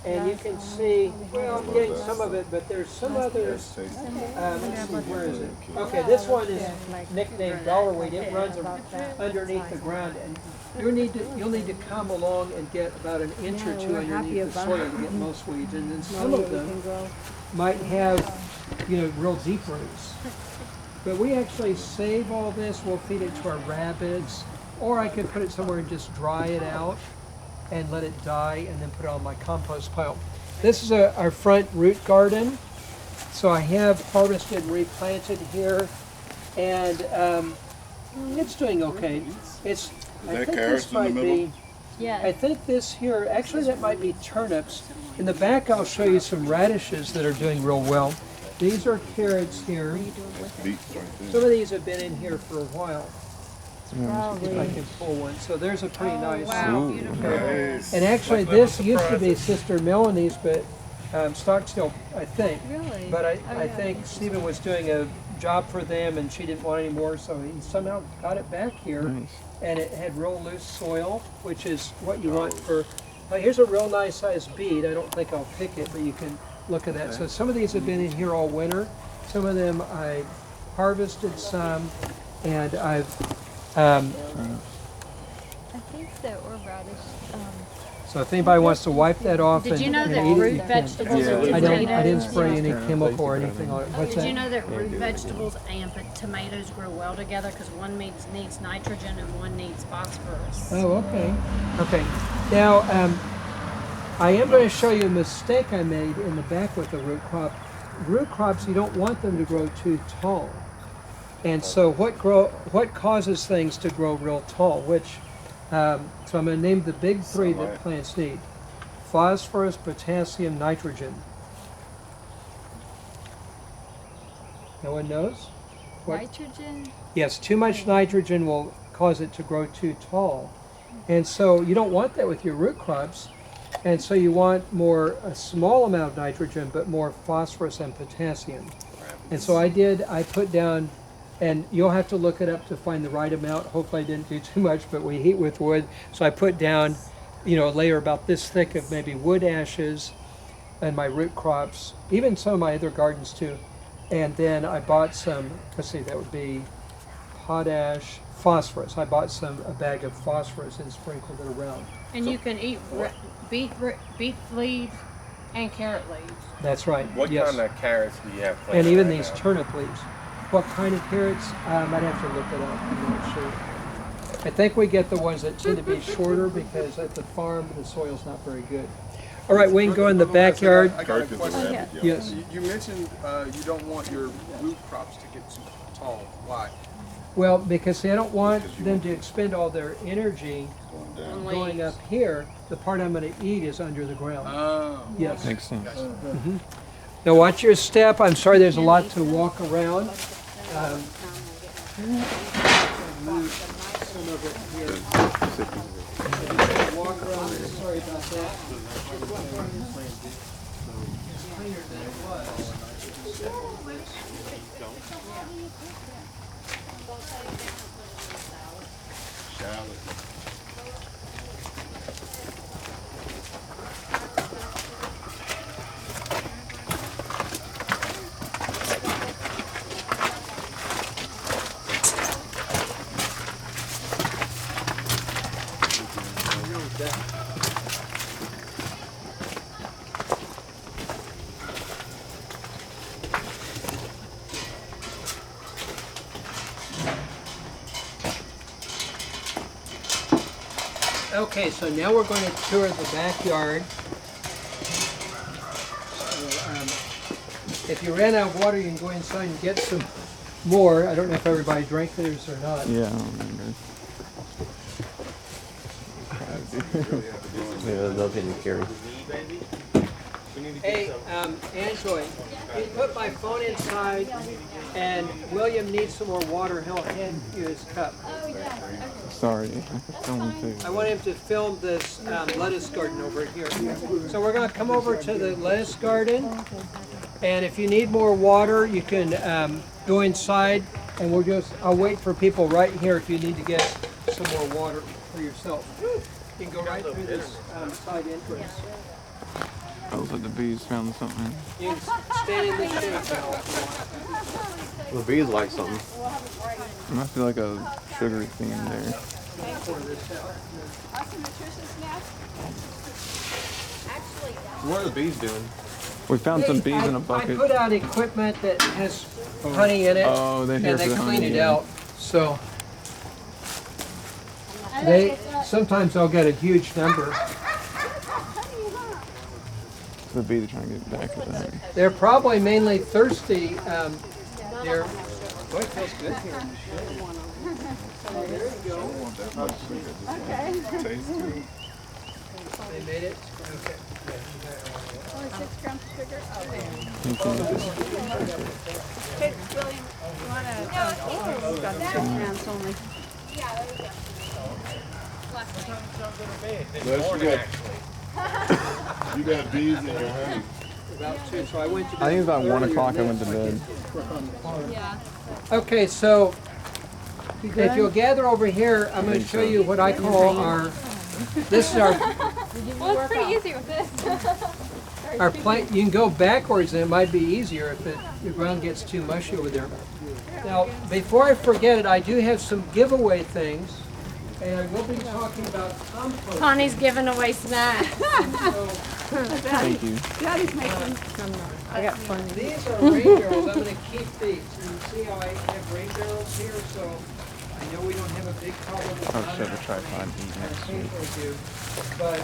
Speaker 1: and you can see, well, I'm getting some of it, but there's some others, let's see, where is it? Okay, this one is nicknamed dollarweed. It runs underneath the ground, and you'll need to come along and get about an inch or two underneath the soil to get most weeds, and then some of them might have, real deep roots. But we actually save all this. We'll feed it to our rabbits, or I could put it somewhere and just dry it out and let it die and then put it on my compost pile. This is our front root garden. So I have harvested and replanted here, and it's doing okay. I
Speaker 5: that
Speaker 1: think
Speaker 5: carrots
Speaker 1: this
Speaker 5: in the
Speaker 1: might
Speaker 5: middle?
Speaker 1: be.
Speaker 6: Yeah.
Speaker 1: I think this here, actually that might be turnips. In the back I'll show you some radishes that are doing real well. These are carrots here.
Speaker 5: Beets right
Speaker 1: Some
Speaker 5: there.
Speaker 1: of these have been in here for a while. If I
Speaker 6: Probably.
Speaker 1: can pull one. So there's a pretty nice.
Speaker 6: Wow,
Speaker 5: Nice.
Speaker 1: And actually this used to be Sister Melanie's, but stock still, I think.
Speaker 4: Really?
Speaker 1: But I
Speaker 4: Oh, yeah.
Speaker 1: think Stephen was doing a job for them and she didn't want any more, so he somehow got it back here.
Speaker 3: Nice.
Speaker 1: And it had real loose soil, which is what you want for. Here's a real nice sized beet. I don't think I'll pick it, but you can look at that. So some of these have been in here all winter. Some of them I harvested some, and I've.
Speaker 4: I think that or radish.
Speaker 1: So if anybody wants to wipe that off
Speaker 6: Did
Speaker 1: and,
Speaker 6: you know
Speaker 1: and
Speaker 6: that
Speaker 1: eat it,
Speaker 6: root
Speaker 1: you can.
Speaker 6: vegetables
Speaker 3: Yeah.
Speaker 6: and
Speaker 1: I didn't
Speaker 6: tomatoes?
Speaker 1: spray any chemical or anything on it. What's
Speaker 6: Did
Speaker 1: that?
Speaker 6: you know that root vegetables and tomatoes grow well together because one needs nitrogen and one needs phosphorus?
Speaker 1: Oh, okay. Okay. Now, I am going to show you a mistake I made in the back with the root crop. Root crops, you don't want them to grow too tall. And so what causes things to grow real tall? So I'm going to name the big three that plants need. Phosphorus, potassium, nitrogen. No one knows? What?
Speaker 4: Nitrogen.
Speaker 1: Yes, too much nitrogen will cause it to grow too tall. And so you don't want that with your root crops. And so you want a small amount of nitrogen, but more phosphorus and potassium. And so I put down, and you'll have to look it up to find the right amount. Hopefully I didn't do too much, but we heat with wood. So I put down, a layer about this thick of maybe wood ashes and my root crops, even some of my other gardens too. And then I bought some, that would be potash, phosphorus. I bought a bag of phosphorus and sprinkled it around.
Speaker 6: And you can eat beet leaves and carrot leaves.
Speaker 1: That's right.
Speaker 7: What
Speaker 1: yes.
Speaker 7: kind of carrots do you have planted?
Speaker 1: And even
Speaker 7: right
Speaker 1: these
Speaker 7: now?
Speaker 1: turnip leaves. What kind of carrots? I'd have to look it up. I'm not sure. I think we get the ones that tend to be shorter because at the farm the soil's not very good. All right, we can go in the backyard.
Speaker 2: I got a
Speaker 5: Turkey's a
Speaker 2: question.
Speaker 5: rabbit, y'all.
Speaker 1: Yes.
Speaker 2: You mentioned you don't want your root crops to get too tall. Why?
Speaker 1: Well, because I don't want them to expend all their energy
Speaker 5: Going down.
Speaker 1: going up here. The part I'm going to eat is under the ground.
Speaker 2: Oh.
Speaker 1: Yes.
Speaker 3: Makes sense.
Speaker 1: Now watch your step. I'm sorry there's a lot to walk around. Move some of it here. Walk around. Sorry about that. Cleaner than it was. Okay, so now we're going to tour the backyard. So, if you ran out of water, you can go inside and get some more. I don't know if everybody drank theirs or not.
Speaker 3: Yeah, I don't remember.
Speaker 7: Yeah, nothing to carry.
Speaker 1: Hey, Angela, you put my phone inside, and William needs some more water. He'll hand you his cup.
Speaker 3: Sorry, I could film too.
Speaker 1: I want him to film this lettuce garden over here. So we're going to come over to the lettuce garden, and if you need more water, you can go inside, and I'll wait for people right here if you need to get some more water for yourself. You can go right through this side entrance.
Speaker 3: I was like the bees found something.
Speaker 1: You can stand in the shade now if you want.
Speaker 7: The bees like something.
Speaker 3: I feel like a sugary thing in there.
Speaker 7: What are the bees doing?
Speaker 3: We found some bees in a
Speaker 1: I
Speaker 3: bucket.
Speaker 1: put out equipment that has honey in it,
Speaker 3: Oh, they're here
Speaker 1: and
Speaker 3: for
Speaker 1: they
Speaker 3: the
Speaker 1: clean
Speaker 3: honey.
Speaker 1: it out. So sometimes I'll get a huge number.
Speaker 3: The bees are trying to get back at the honey.
Speaker 1: They're probably mainly thirsty. They're Boy, it feels good here in the shade. Oh, there you go.
Speaker 5: I don't want that much sugar. Just taste good.
Speaker 1: They made it? Okay.
Speaker 4: Only 6 grams of sugar? Oh, there. Hey, William, you want to... It's got 6 grams only.
Speaker 5: You got bees in your honey.
Speaker 1: About 2, so I went to bed.
Speaker 3: I think it's about 1
Speaker 1: earlier
Speaker 3: o'clock I
Speaker 1: than
Speaker 3: went to
Speaker 1: this, so I
Speaker 3: bed.
Speaker 1: could work on the farm.
Speaker 8: Yeah.
Speaker 1: Okay, so if you'll gather over here, I'm going to show you what I call our, this is our,
Speaker 8: Well, it's pretty easy with this.
Speaker 1: our plant. You can go backwards and it might be easier if the ground gets too mushy over there. Now, before I forget it, I do have some giveaway things, and we'll be talking about compost.
Speaker 6: Connie's giving away snacks.
Speaker 3: Thank you.
Speaker 4: Daddy's making some. I got plenty.
Speaker 1: These are rain barrels. I'm going to keep these. And you see how I have rain barrels here, so I know we don't have a big problem with
Speaker 3: I'll shove a tripod in next week.
Speaker 1: But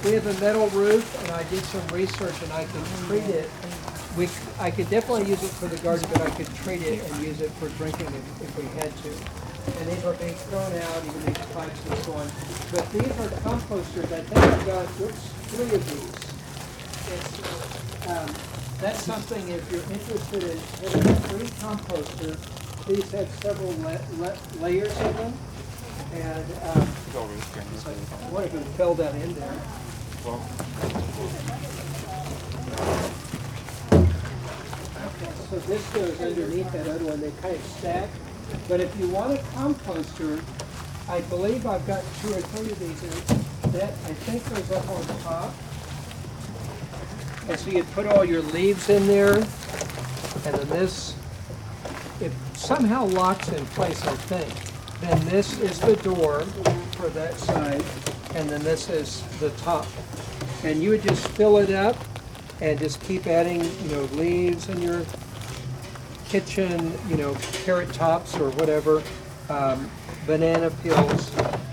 Speaker 1: we have a metal roof, and I did some research, and I can treat it. I could definitely use it for the garden, but I could treat it and use it for drinking if we had to. And these are being thrown out, even these pipes and so on. But these are composters. I think I've got, 3 of these. That's something, if you're interested in having a free composter, these have several layers of them. And what if it fell down in there? So this goes underneath that other one. They kind of stack. But if you want a composter, I believe I've got 2 or 3 of these. That I think goes up on top. And so you put all your leaves in there, and then this, it somehow locks in place, I think. Then this is the door for that side, and then this is the top. And you would just fill it up and just keep adding, leaves in your kitchen, carrot tops or whatever, banana peels,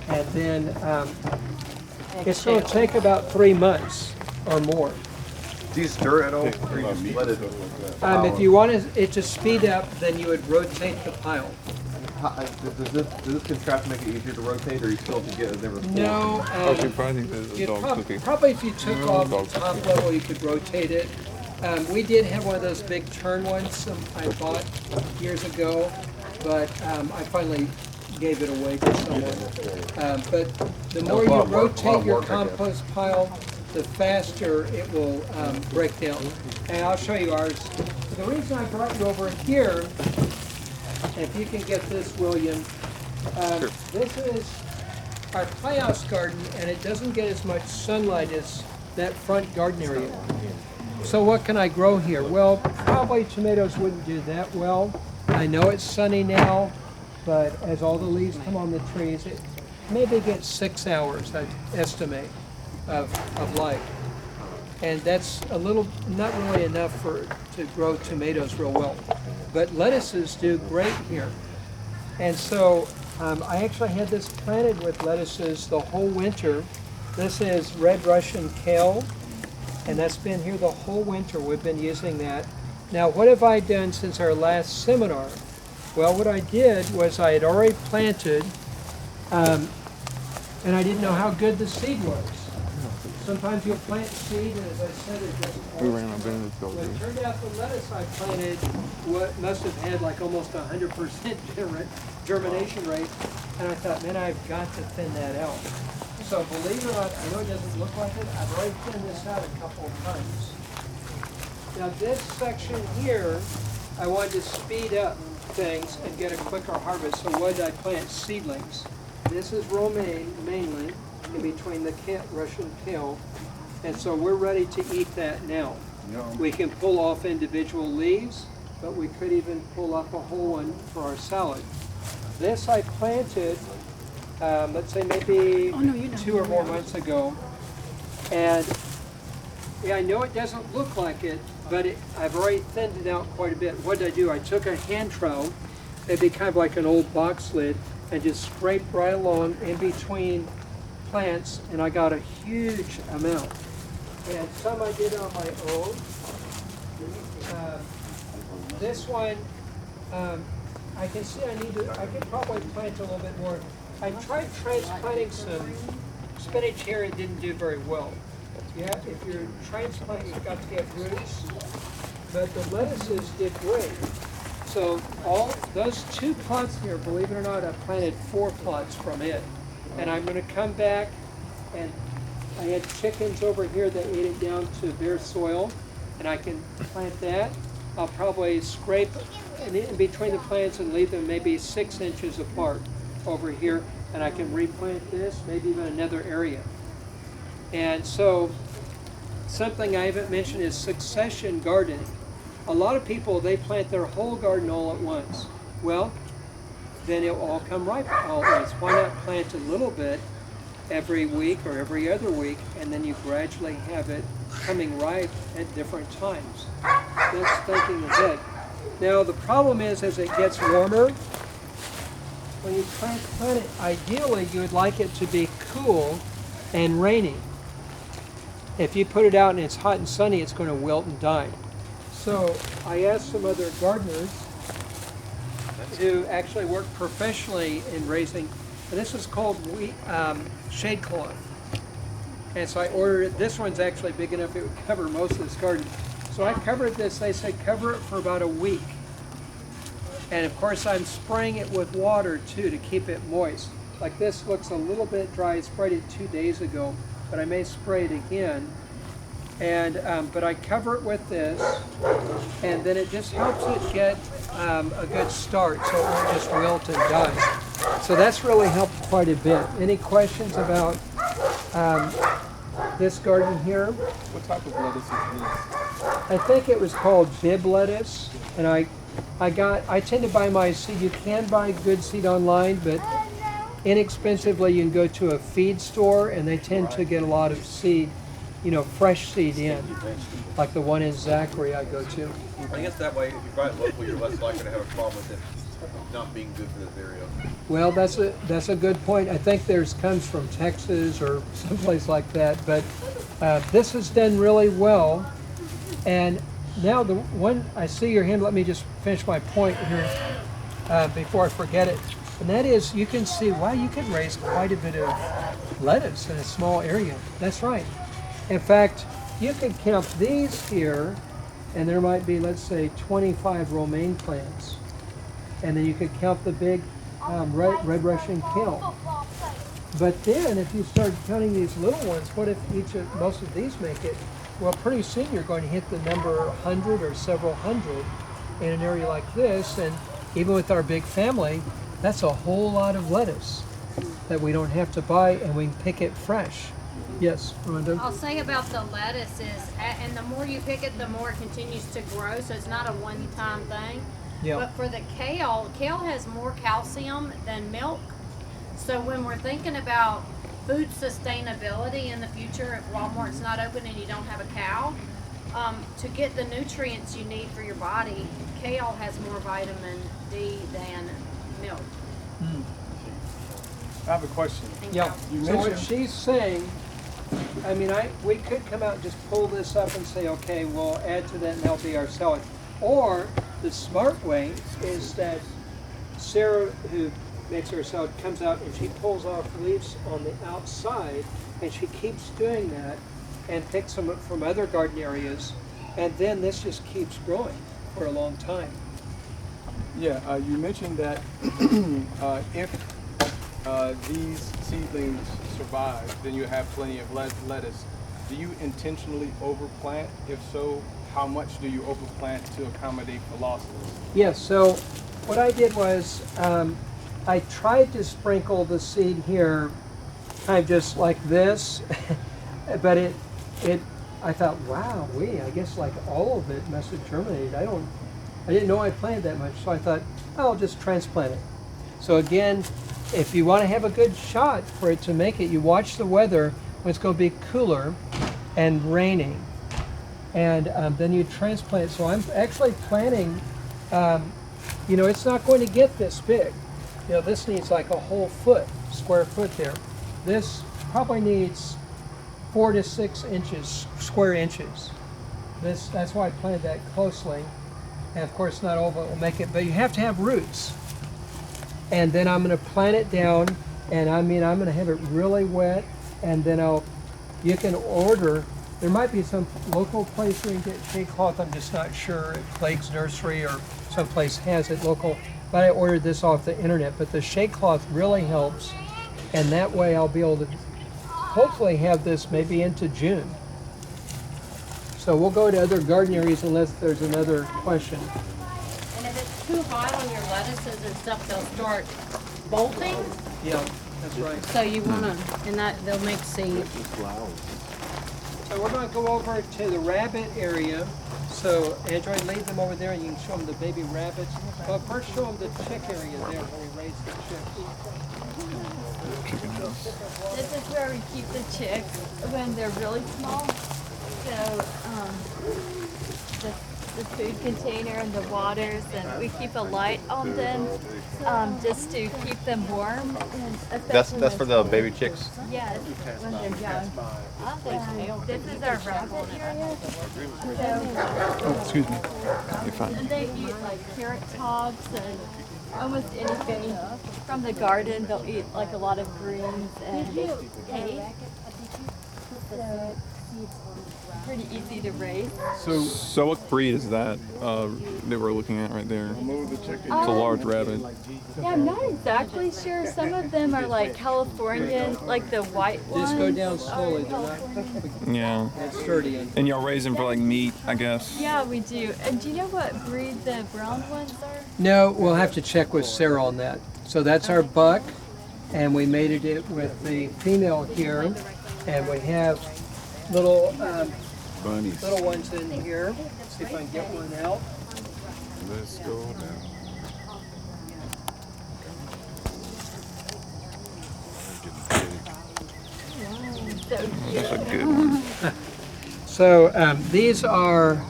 Speaker 1: and then it's going to take about 3 months or more.
Speaker 9: Do you stir at all? Or you just let it?
Speaker 1: If you want it to speed up, then you would rotate the pile.
Speaker 9: Does this contract to make it easier to rotate, or you still have to get it there?
Speaker 1: No. Probably if you took off the top level, you could rotate it. We did have one of those big turn ones I bought years ago, but I finally gave it away to someone. But the more you rotate your compost pile, the faster it will break down. And I'll show you ours. The reason I brought you over here, if you can get this, William, this is our playhouse garden, and it doesn't get as much sunlight as that front garden area. So what can I grow here? Well, probably tomatoes wouldn't do that well. I know it's sunny now, but as all the leaves come on the trees, it maybe gets 6 hours, I estimate, of light. And that's a little, not really enough to grow tomatoes real well. But lettuces do great here. And so I actually had this planted with lettuces the whole winter. This is red Russian Kale, and that's been here the whole winter. We've been using that. Now, what have I done since our last seminar? Well, what I did was I had already planted, and I didn't know how good the seed was. Sometimes you'll plant seed, and as I said, it doesn't
Speaker 3: We
Speaker 1: work.
Speaker 3: ran up in this
Speaker 1: Well,
Speaker 3: building.
Speaker 1: it turned out the lettuce I planted must have had like almost 100% germination rate, and I thought, man, I've got to thin that out. So believe it or not, I know it doesn't look like it, I've already thinned this out a couple of times. Now this section here, I wanted to speed up things and get a quicker harvest, so what did I plant? Seedlings. This is romaine mainly, in between the Russian Kale, and so we're ready to eat that now. We can pull off individual leaves, but we could even pull up a whole one for our salad. This I planted, let's say maybe 2 or more months ago, and yeah, I know it doesn't look like it, but I've already thinned it out quite a bit. What did I do? I took a hand trowel, it'd be kind of like an old box lid, and just scraped right along in between plants, and I got a huge amount. And some I did on my own. This one I can see I could probably plant a little bit more. I tried transplanting some spinach here, it didn't do very well. Yeah, if you're transplanting, you've got to get roots. But the lettuces did great. So all those 2 plots here, believe it or not, I planted 4 plots from it. And I'm going to come back, and I had chickens over here that ate it down to bare soil, and I can plant that. I'll probably scrape in between the plants and leave them maybe 6 inches apart over here, and I can replant this, maybe even another area. And so something I haven't mentioned is succession gardening. A lot of people, they plant their whole garden all at once. Well, then it will all come ripe all at once. Why not plant a little bit every week or every other week, and then you gradually have it coming ripe at different times? That's thinking ahead. Now the problem is, as it gets warmer, when you transplant it, ideally you would like it to be cool and rainy. If you put it out and it's hot and sunny, it's going to wilt and die. So I asked some other gardeners who actually work professionally in raising, and this is called shade cloth. And so I ordered it. This one's actually big enough it would cover most of this garden. So I covered this, they said cover it for about a week. And of course I'm spraying it with water too to keep it moist. Like this looks a little bit dry. I sprayed it 2 days ago, but I may spray it again. And but I cover it with this, and then it just helps it get a good start, so it won't just wilt and die. So that's really helped quite a bit. Any questions about this garden here?
Speaker 2: What type of lettuce is this?
Speaker 1: I think it was called bib lettuce, and I tend to buy my seed. You can buy good seed online, but inexpensively you can go to a feed store, and they tend to get a lot of seed, fresh seed in, like the one in Zachary I go to.
Speaker 9: I guess that way, if you buy it locally, you're less likely to have a problem with it not being good for this area.
Speaker 1: Well, that's a good point. I think theirs comes from Texas or someplace like that, but this has done really well. And now the one, I see your hand, let me just finish my point here before I forget it. And that is, you can see, wow, you can raise quite a bit of lettuce in a small area. That's right. In fact, you can count these here, and there might be, let's say, 25 romaine plants. And then you could count the big red Russian Kale. But then, if you start counting these little ones, what if most of these make it? Well, pretty soon you're going to hit the number 100 or several hundred in an area like this. And even with our big family, that's a whole lot of lettuce that we don't have to buy, and we can pick it fresh. Yes, Rhonda?
Speaker 6: I'll say about the lettuce is, and the more you pick it, the more it continues to grow, so it's not a one-time thing.
Speaker 1: Yeah.
Speaker 6: But for the kale has more calcium than milk. So when we're thinking about food sustainability in the future, if Walmart's not open and you don't have a cow, to get the nutrients you need for your body, kale has more vitamin D than milk.
Speaker 1: Mm.
Speaker 2: I have a question.
Speaker 1: Yeah.
Speaker 2: You
Speaker 1: So what
Speaker 2: mentioned
Speaker 1: she's saying, I mean, we could come out and just pull this up and say, okay, we'll add to that and that'll be our salad. Or the smart way is that Sarah, who makes her salad, comes out and she pulls off leaves on the outside, and she keeps doing that and picks them up from other garden areas, and then this just keeps growing for a long time.
Speaker 2: Yeah, you mentioned that if these seedlings survive, then you have plenty of lettuce. Do you intentionally overplant? If so, how much do you overplant to accommodate velocities?
Speaker 1: Yes, so what I did was I tried to sprinkle the seed here kind of just like this, but I thought, wow, I guess like all of it must have germinated. I didn't know I planted that much, so I thought, I'll just transplant it. So again, if you want to have a good shot for it to make it, you watch the weather when it's going to be cooler and raining, and then you transplant. So I'm actually planting, it's not going to get this big. This needs like a whole square foot there. This probably needs 4 to 6 inches, square inches. That's why I planted that closely. And of course, not all of it will make it, but you have to have roots. And then I'm going to plant it down, and I'm going to have it really wet, and then you can order. There might be some local place where you can get shade cloth. I'm just not sure if Blake's Nursery or someplace has it local. But I ordered this off the internet. But the shade cloth really helps, and that way I'll be able to hopefully have this maybe into June. So we'll go to other garden areas unless there's another question.
Speaker 6: And if it's too hot on your lettuces and stuff, they'll start bolting.
Speaker 1: Yeah, that's right.
Speaker 6: So you want to, and they'll make seed.
Speaker 1: So we're going to go over to the rabbit area. So Android, leave them over there and you can show them the baby rabbits. Well, first show them the chick area there where we raise the chicks.
Speaker 4: This is where we keep the chicks when they're really small. So the food container and the waters, and we keep a light on them just to keep them warm. And
Speaker 9: That's for the baby chicks.
Speaker 4: yes, when they're young. And this is our rabbit area.
Speaker 5: Oh, excuse me. You're fine.
Speaker 4: And they eat like carrot tops and almost anything from the garden. They'll eat like a lot of greens and hay. So pretty easy to raise.
Speaker 5: So what breed is that that we're looking at right there? It's a large rabbit.
Speaker 4: Yeah, I'm not exactly sure. Some of them are like Californian, like the white ones.
Speaker 1: Just go down slowly. They're not
Speaker 5: Yeah.
Speaker 1: sturdy.
Speaker 5: And y'all raise them for like meat, I guess.
Speaker 4: Yeah, we do. And do you know what breed the brown ones are?
Speaker 1: No, we'll have to check with Sarah on that. So that's our buck, and we mated it with the female here, and we have little
Speaker 5: Bunnies.
Speaker 1: little ones in here. See if I can get one out.
Speaker 5: Let's go down.
Speaker 4: So cute.
Speaker 5: That's a good one.
Speaker 1: So these are,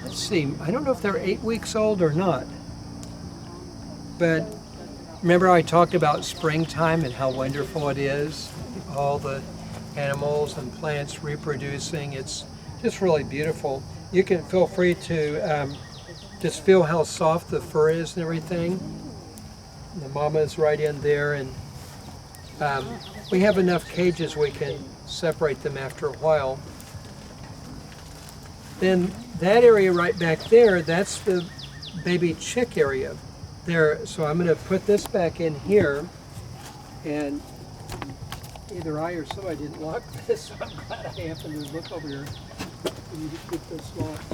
Speaker 1: let's see, I don't know if they're 8 weeks old or not. But remember I talked about springtime and how wonderful it is? All the animals and plants reproducing. It's just really beautiful. You can feel free to just feel how soft the fur is and everything. The mama is right in there, and we have enough cages we can separate them after a while. Then that area right back there, that's the baby chick area there. So I'm going to put this back in here, and either I or somebody didn't lock this, so I'm glad I happened to look over here. We need to keep this locked.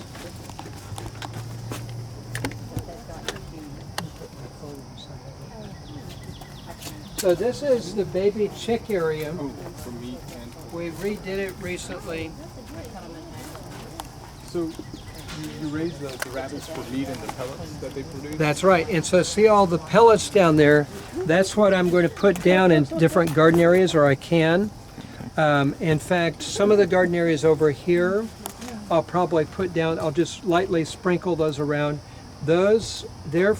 Speaker 1: So this is the baby chick area.
Speaker 2: Oh, for meat and.
Speaker 1: We redid it recently.
Speaker 2: So you raise the rabbits for meat and the pellets that they produce?
Speaker 1: That's right. And so see all the pellets down there? That's what I'm going to put down in different garden areas, or I can. In fact, some of the garden areas over here, I'll probably put down, I'll just lightly sprinkle those around. Those, their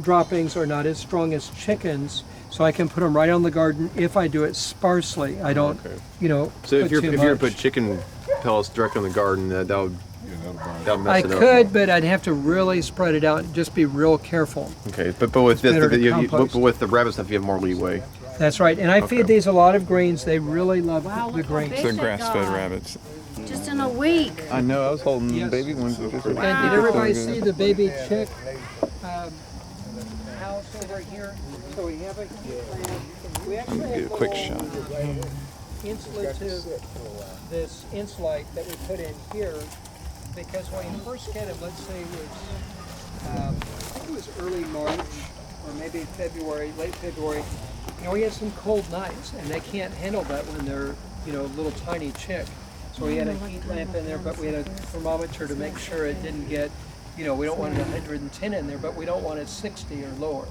Speaker 1: droppings are not as strong as chickens, so I can put them right on the garden if I do it sparsely. I don't, you know,
Speaker 9: So if
Speaker 1: put
Speaker 9: you're
Speaker 1: too
Speaker 9: if you were to
Speaker 1: much.
Speaker 9: put chicken pellets directly in the garden, that would mess
Speaker 1: I
Speaker 9: it up.
Speaker 1: could, but I'd have to really spread it out and just be real careful.
Speaker 9: Okay, but with this,
Speaker 1: better to
Speaker 9: but
Speaker 1: compost.
Speaker 9: with the rabbit stuff, you have more leeway.
Speaker 1: That's right. And I
Speaker 9: Okay.
Speaker 1: feed these a lot of greens. They really love the greens.
Speaker 5: They're grass-fed rabbits.
Speaker 6: Just in a week.
Speaker 5: I know. I was holding
Speaker 1: Yes.
Speaker 5: baby ones.
Speaker 1: And did everybody see the baby chick house over here? So we have a heat lamp. We actually
Speaker 5: Get a
Speaker 1: have
Speaker 5: quick
Speaker 1: little
Speaker 5: shot.
Speaker 1: insulative, this insulate that we put in here, because when you first get them, let's say it was, I think it was early March or maybe February, late February, you know, we had some cold nights, and they can't handle that when they're, you know, little tiny chick. So we had a heat lamp in there, but we had a thermometer to make sure it didn't get, you know, we don't want it 110 in there, but we don't want it 60 or lower.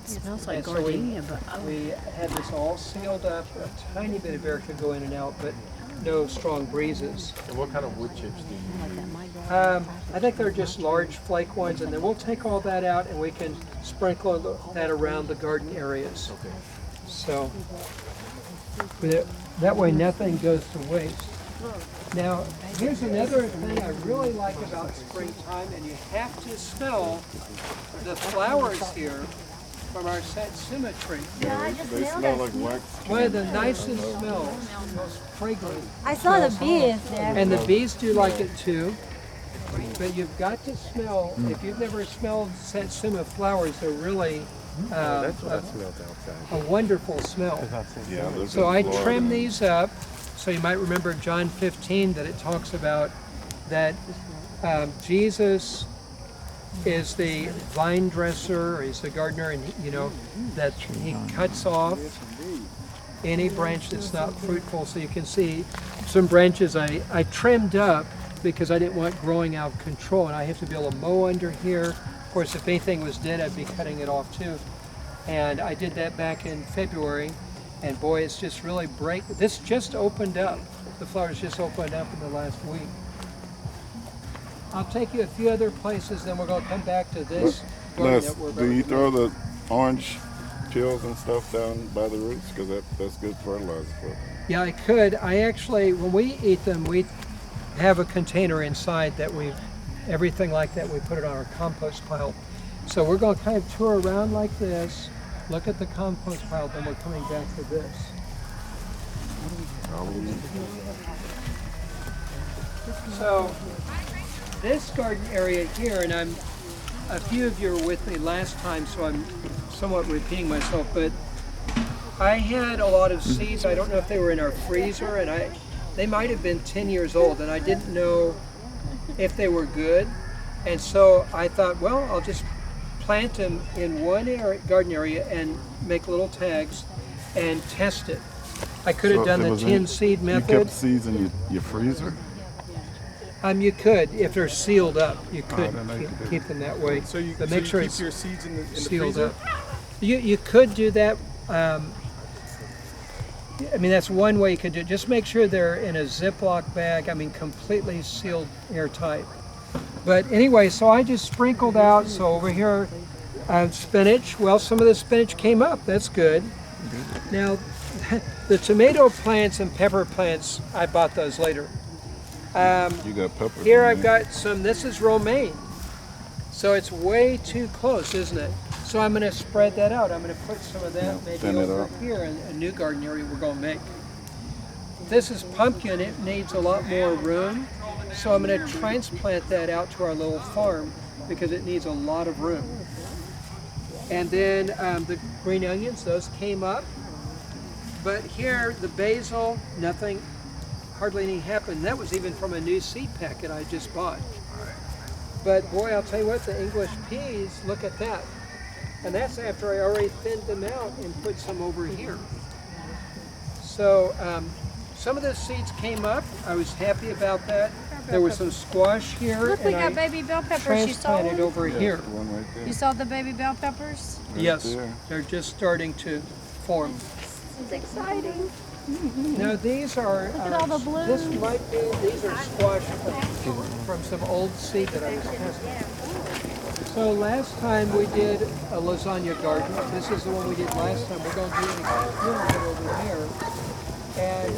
Speaker 6: It smells like
Speaker 1: And so
Speaker 6: gardenia, but
Speaker 1: we had this all sealed up. A tiny bit of air could go in and out, but no strong breezes.
Speaker 7: And what kind of wood chips do you use?
Speaker 1: I think they're just large flake ones, and then we'll take all that out and we can sprinkle that around the garden areas.
Speaker 7: Okay.
Speaker 1: So that way nothing goes to waste. Now, here's another thing I really like about springtime, and you have to smell the flowers here from our satsuma tree.
Speaker 4: Yeah, I just
Speaker 10: They
Speaker 4: nailed
Speaker 10: smell
Speaker 4: it.
Speaker 10: like wax.
Speaker 1: One of the nicest smells, most fragrant.
Speaker 4: I saw the bees there.
Speaker 1: And the bees do like it too. But you've got to smell, if you've never smelled satsuma flowers, they're really
Speaker 7: That's what I smelled outside.
Speaker 1: a wonderful smell.
Speaker 10: Yeah, those
Speaker 1: So
Speaker 10: are
Speaker 1: I
Speaker 10: Florida.
Speaker 1: trim these up. So you might remember John 15 that it talks about that Jesus is the vine dresser, or he's the gardener, and you know that he cuts off any branch that's not fruitful. So you can see some branches I trimmed up because I didn't want growing out of control, and I have to be able to mow under here. Of course, if anything was dead, I'd be cutting it off too. And I did that back in February, and boy, it's just really this just opened up. The flowers just opened up in the last week. I'll take you a few other places, then we're going to come back to this garden
Speaker 10: Les,
Speaker 1: that we're
Speaker 10: do you
Speaker 1: about to
Speaker 10: throw the orange peels and stuff down by the roots? Because that's good fertilizer for them.
Speaker 1: Yeah, I could. I actually, when we eat them, we have a container inside that everything like that, we put it on our compost pile. So we're going to kind of tour around like this, look at the compost pile, then we're coming back to this. So this garden area here, and a few of you were with me last time, so I'm somewhat repeating myself, but I had a lot of seeds. I don't know if they were in our freezer, and they might have been 10 years old, and I didn't know if they were good. And so I thought, well, I'll just plant them in one garden area and make little tags and test it. I could have done the 10 seed method.
Speaker 10: You kept seeds in your freezer?
Speaker 1: You could, if they're sealed up, you could keep them that way.
Speaker 2: So you,
Speaker 1: but
Speaker 2: so
Speaker 1: make
Speaker 2: you
Speaker 1: sure
Speaker 2: keep
Speaker 1: it's
Speaker 2: your seeds in the
Speaker 1: sealed
Speaker 2: freezer?
Speaker 1: up. You could do that. I mean, that's one way you could do it. Just make sure they're in a Ziploc bag. I mean, completely sealed, airtight. But anyway, so I just sprinkled out. So over here, spinach. Well, some of the spinach came up. That's good. Now, the tomato plants and pepper plants, I bought those later.
Speaker 10: You got peppers.
Speaker 1: Here I've got some, this is romaine. So it's way too close, isn't it? So I'm going to spread that out. I'm going to put some of that maybe
Speaker 10: thin it
Speaker 1: over
Speaker 10: up.
Speaker 1: here in a new garden area we're going to make. This is pumpkin. It needs a lot more room. So I'm going to transplant that out to our little farm because it needs a lot of room. And then the green onions, those came up. But here, the basil, nothing, hardly anything happened. That was even from a new seed packet I just bought. But boy, I'll tell you what, the English peas, look at that. And that's after I already thinned them out and put some over here. So some of the seeds came up. I was happy about that. There was some squash here.
Speaker 6: Look, we got
Speaker 1: and
Speaker 6: baby bell
Speaker 1: I
Speaker 6: peppers. You saw
Speaker 1: transplanted
Speaker 6: one?
Speaker 1: over here.
Speaker 10: One right there.
Speaker 6: You saw the baby bell peppers?
Speaker 1: Yes,
Speaker 10: there.
Speaker 1: they're just starting to form.
Speaker 4: It's exciting.
Speaker 1: Now these are,
Speaker 4: at all the blue.
Speaker 1: this might be, these are squash from some old seed that I was testing. So last time we did a lasagna garden. This is the one we did last time. We're going to do it again over here. And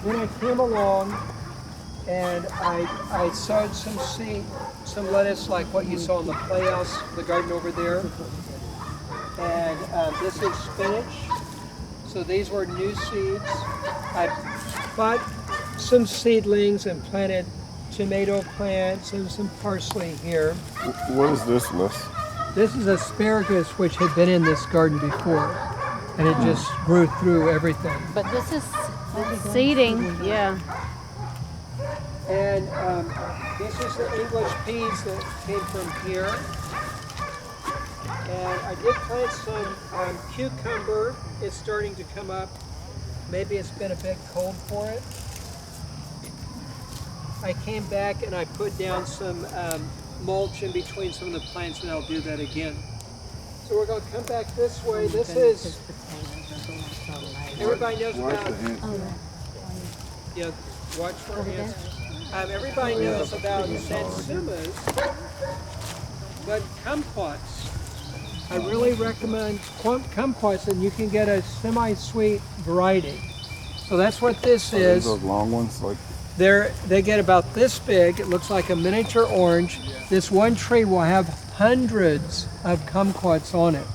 Speaker 1: then I came along and I sowed some seed, some lettuce like what you saw in the playhouse, the garden over there. And this is spinach. So these were new seeds. I bought some seedlings and planted tomato plants and some parsley here.
Speaker 10: What is this, Les?
Speaker 1: This is asparagus, which had been in this garden before, and it just grew through everything.
Speaker 6: But this is seeding, yeah.
Speaker 1: And this is the English peas that came from here. And I did plant some cucumber. It's starting to come up. Maybe it's been a bit cold for it. I came back and I put down some mulch in between some of the plants, and I'll do that again. So we're going to come back this way. This is, everybody knows about, yeah, watch for ants. Everybody knows about satsumas, but kumquats. I really recommend kumquats, and you can get a semi-sweet variety. So that's what this is.
Speaker 10: Those long ones, like
Speaker 1: They get about this big. It looks like a miniature orange. This one tree will have hundreds of kumquats on it.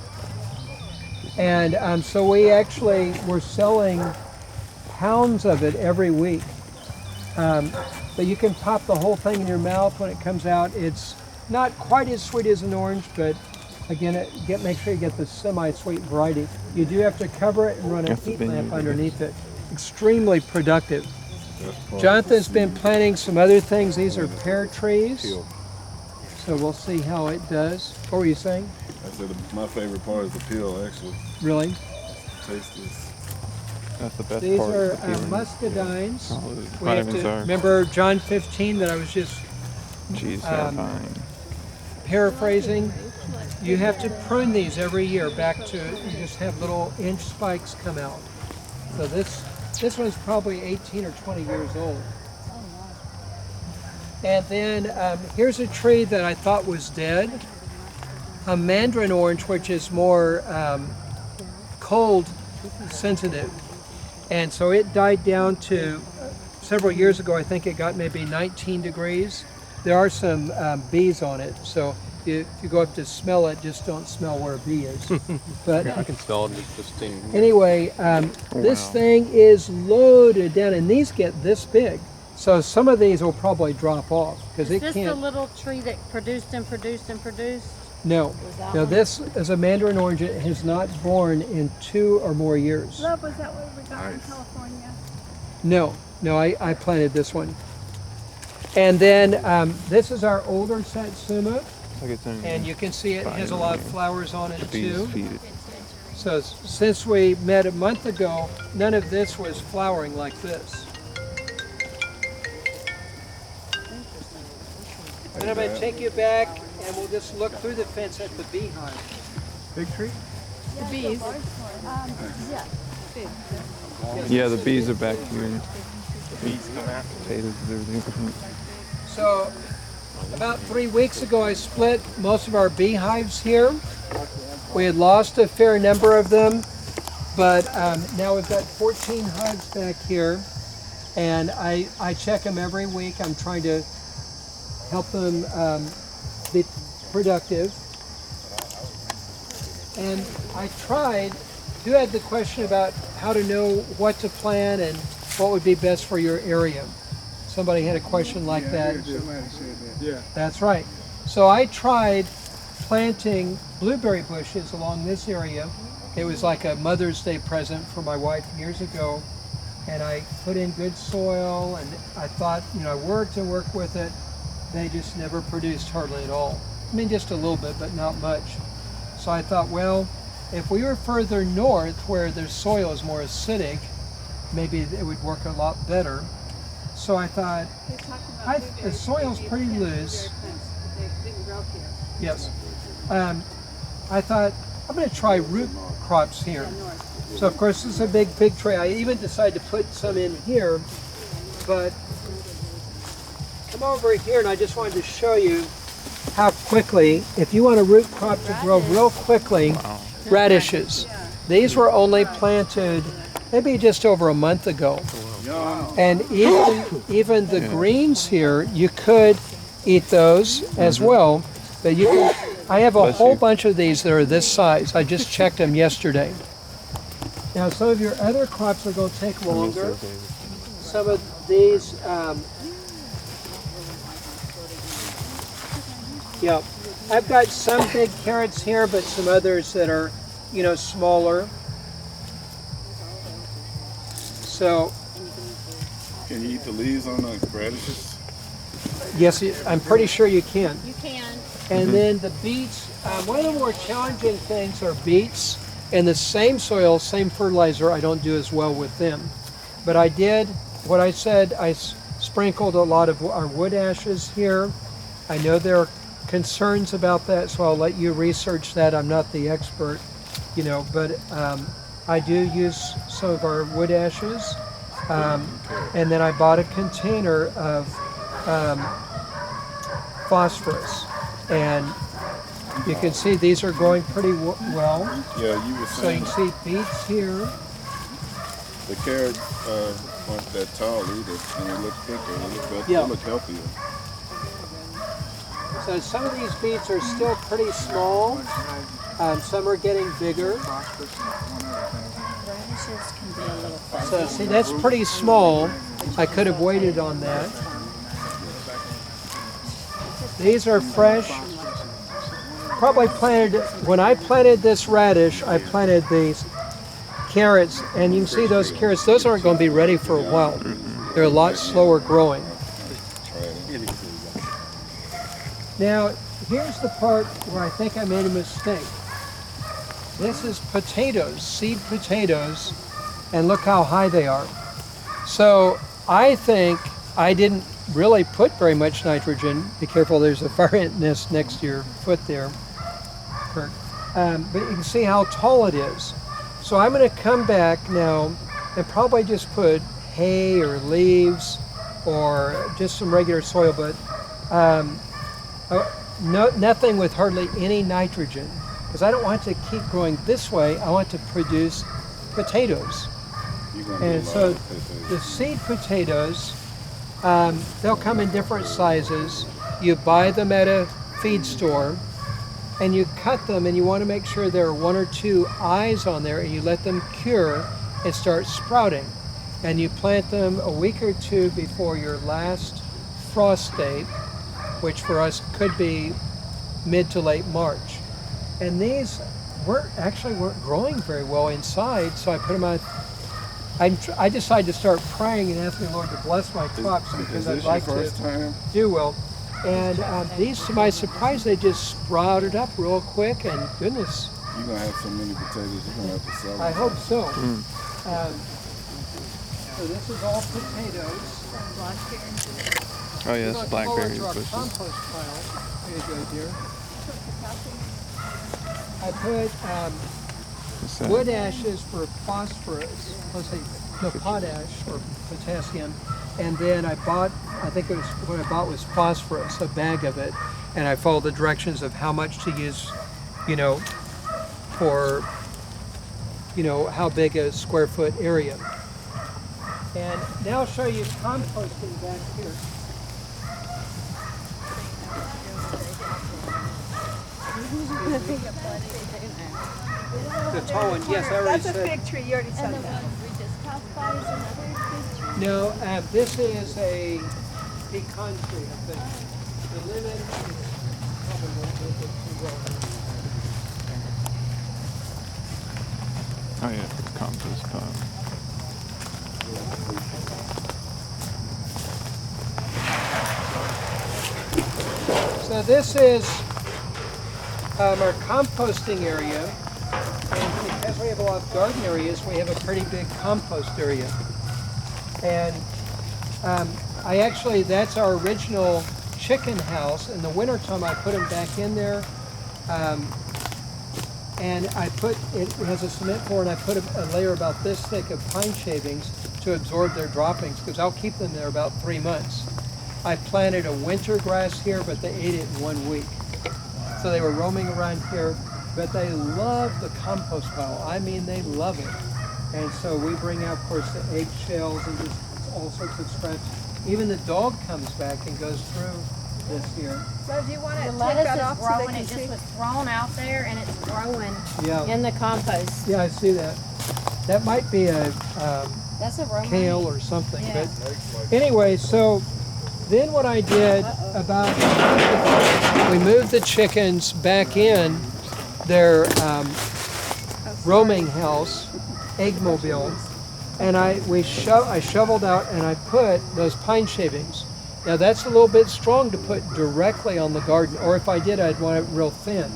Speaker 1: And so we're selling pounds of it every week. But you can pop the whole thing in your mouth when it comes out. It's not quite as sweet as an orange, but again, make sure you get the semi-sweet variety. You do have to cover it and run a heat lamp underneath it. Extremely productive. Jonathan's been planting some other things. These are pear trees. So we'll see how it does. What were you saying?
Speaker 10: I said my favorite part is the peel, actually.
Speaker 1: Really?
Speaker 10: Taste this.
Speaker 5: That's the best
Speaker 1: These
Speaker 5: part.
Speaker 1: are
Speaker 5: of the peeling.
Speaker 1: muscadines.
Speaker 5: Oh,
Speaker 1: We have
Speaker 5: vitamins
Speaker 1: to
Speaker 5: are.
Speaker 1: remember John 15 that I was just
Speaker 5: Geez, fine.
Speaker 1: paraphrasing. You have to prune these every year back to, you just have little inch spikes come out. So this one's probably 18 or 20 years old. And then here's a tree that I thought was dead. A Mandarin Orange, which is more cold sensitive. And so it died down to, several years ago, I think it got maybe 19 degrees. There are some bees on it, so if you go up to smell it, just don't smell where a bee is. But
Speaker 9: I can smell it just sting.
Speaker 1: anyway, this thing is loaded down, and these get this big. So some of these will probably drop off because it
Speaker 6: Is this
Speaker 1: can't.
Speaker 6: the little tree that produced and produced and produced?
Speaker 1: No, no. This is a Mandarin Orange. It has not borne in 2 or more years.
Speaker 11: Love, was that what we got in California?
Speaker 1: No, I planted this one. And then this is our older Satsuma,
Speaker 5: Like it's in
Speaker 1: and you can see it has a lot of flowers on it
Speaker 5: bees
Speaker 1: too.
Speaker 5: feed it.
Speaker 1: So since we met a month ago, none of this was flowering like this. And I'm going to take you back, and we'll just look through the fence at the beehive.
Speaker 2: Big tree?
Speaker 8: The bees.
Speaker 5: Yeah, the bees are back here. Bees come out. Potatoes and everything.
Speaker 1: So about 3 weeks ago, I split most of our beehives here. We had lost a fair number of them, but now we've got 14 hives back here, and I check them every week. I'm trying to help them be productive. And I tried, you had the question about how to know what to plant and what would be best for your area. Somebody had a question like that.
Speaker 2: Somebody said that. Yeah.
Speaker 1: That's right. So I tried planting blueberry bushes along this area. It was like a Mother's Day present for my wife years ago. And I put in good soil, and I thought, I worked with it. They just never produced hardly at all. I mean, just a little bit, but not much. So I thought, well, if we were further north where their soil is more acidic, maybe it would work a lot better. So I thought, the soil's pretty loose. Yes. I thought, I'm going to try root crops here. So of course, this is a big fig tree. I even decided to put some in here, but come over here, and I just wanted to show you how quickly, if you want a root crop to grow real quickly, radishes. These were only planted maybe just over a month ago. And even the greens here, you could eat those as well. But I have a whole bunch of these that are this size. I just checked them yesterday. Now some of your other crops are going to take longer. Some of these, yeah, I've got some big carrots here, but some others that are, smaller. So,
Speaker 10: Can you eat the leaves on the radishes?
Speaker 1: yes, I'm pretty sure you can.
Speaker 6: You can.
Speaker 1: And then the beets, one of the more challenging things are beets. In the same soil, same fertilizer, I don't do as well with them. But I did what I said. I sprinkled a lot of our wood ashes here. I know there are concerns about that, so I'll let you research that. I'm not the expert, but I do use some of our wood ashes. And then I bought a container of phosphorus. And you can see these are growing pretty well.
Speaker 10: Yeah, you were
Speaker 1: So
Speaker 10: saying.
Speaker 1: you can see beets here.
Speaker 10: The carrots aren't that tall either, and they look thicker. They look better.
Speaker 1: Yeah.
Speaker 10: They look healthier.
Speaker 1: So some of these beets are still pretty small. Some are getting bigger.
Speaker 6: Radishes can be a little fuzzy.
Speaker 1: So see, that's pretty small. I could have waited on that. These are fresh. Probably planted, when I planted this radish, I planted these carrots, and you can see those carrots, those aren't going to be ready for a while. They're a lot slower growing. Now, here's the part where I think I made a mistake. This is potatoes, seed potatoes, and look how high they are. So I think I didn't really put very much nitrogen. Be careful, there's a fire ant nest next to your foot there, Kirk. But you can see how tall it is. So I'm going to come back now and probably just put hay or leaves or just some regular soil, but nothing with hardly any nitrogen, because I don't want to keep growing this way. I want to produce potatoes. And so the seed potatoes, they'll come in different sizes. You buy them at a feed store, and you cut them, and you want to make sure there are 1 or 2 eyes on there, and you let them cure and start sprouting. And you plant them a week or 2 before your last frost date, which for us could be mid to late March. And these weren't growing very well inside, so I put them out. I decided to start praying and asking the Lord to bless my crops because I'd like to do well. And these, to my surprise, they just sprouted up real quick, and goodness.
Speaker 10: You're going to have so many potatoes, you're going to have to sell them.
Speaker 1: I hope so. So this is all potatoes.
Speaker 5: Oh yes, blackberries.
Speaker 1: Compost pile. There you go, dear. I put wood ashes for phosphorus, potash or potassium, and then I think what I bought was phosphorus, a bag of it, and I followed the directions of how much to use, for, how big a square foot area. And now I'll show you composting back here. The tall one, yes, I already said.
Speaker 11: That's a fig tree, you already said that.
Speaker 1: No, this is a pecan tree, I think. The lemon is probably won't make it too well.
Speaker 5: Oh yeah, the compost pile.
Speaker 1: So this is our composting area, and because we have a lot of garden areas, we have a pretty big compost area. And that's our original chicken house. In the wintertime, I put them back in there, and it has a cement floor, and I put a layer about this thick of pine shavings to absorb their droppings, because I'll keep them there about 3 months. I planted a winter grass here, but they ate it in 1 week. So they were roaming around here, but they love the compost pile. I mean, they love it. And so we bring out, of course, the eggshells and just all sorts of scraps. Even the dog comes back and goes through this here.
Speaker 11: So do you want to
Speaker 6: The
Speaker 11: take
Speaker 6: lettuce
Speaker 11: that
Speaker 6: is
Speaker 11: off so
Speaker 6: growing,
Speaker 11: they can
Speaker 6: it
Speaker 11: see?
Speaker 6: just was thrown out there and it's growing in the compost.
Speaker 1: Yeah, I see that. That might be a
Speaker 6: That's a romaine.
Speaker 1: kale or something.
Speaker 6: Yeah.
Speaker 1: But anyway, so then what I did we moved the chickens back in their roaming house, eggmobile, and I shoveled out and I put those pine shavings. Now that's a little bit strong to put directly on the garden, or if I did, I'd want it real thin.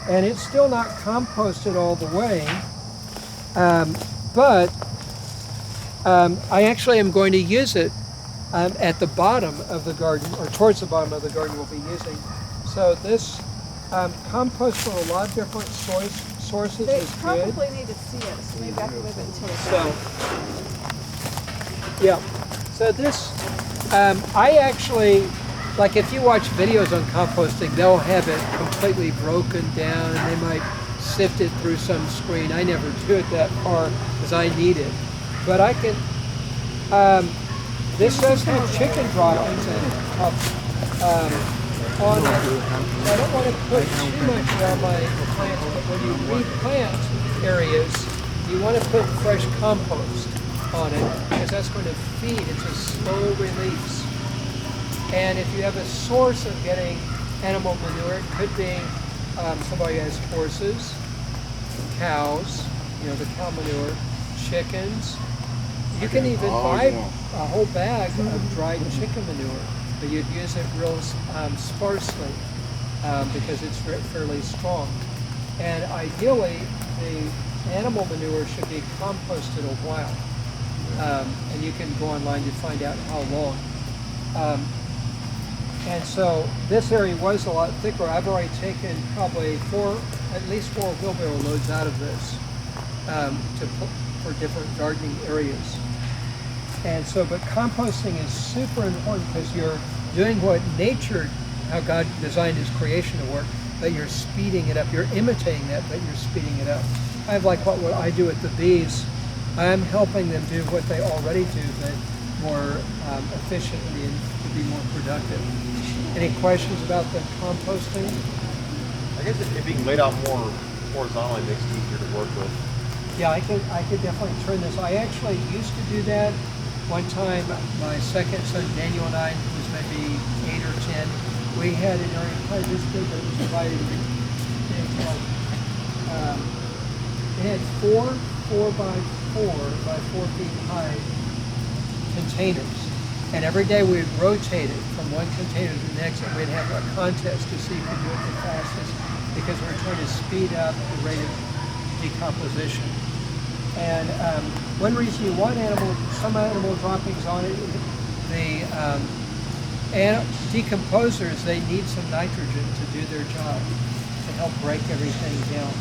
Speaker 1: And it's still not composted all the way, but I actually am going to use it at the bottom of the garden, or towards the bottom of the garden we'll be using. So this compost from a lot of different sources
Speaker 11: They
Speaker 1: is good.
Speaker 11: probably need to see it, so maybe I can move it until it's
Speaker 1: So, yeah. So this, I actually, like if you watch videos on composting, they'll have it completely broken down and they might sift it through some screen. I never do it that far because I need it. but I can, this does have chicken droppings on it. I don't want to put too much on my plants, but when you replant areas, you want to put fresh compost on it because that's going to feed. It's a slow release. And if you have a source of getting animal manure, it could be somebody has horses, cows, the cow manure, chickens. You can even buy a whole bag of dried chicken manure, but you'd use it real sparsely because it's fairly strong. And ideally, the animal manure should be composted a while. And you can go online to find out how long. And so this area was a lot thicker. I've already taken probably at least four wheelbarrow loads out of this for different gardening areas. And so, but composting is super important because you're doing what nature, how God designed His creation to work, but you're speeding it up. You're imitating that, but you're speeding it up. I have like what I do with the bees. I'm helping them do what they already do, but more efficiently and to be more productive. Any questions about the composting?
Speaker 9: I guess if being laid out more horizontally makes it easier to work with.
Speaker 1: Yeah, I could definitely turn this. I actually used to do that. One time, my second son Daniel and I, who was maybe 8 or 10, we had an area probably this big, but it was divided. It had 4 by 4 feet high containers. And every day we'd rotate it from one container to the next, and we'd have a contest to see who could do it the fastest because we're trying to speed up the rate of decomposition. And one reason you want some animal droppings on it, the decomposers, they need some nitrogen to do their job, to help break everything down.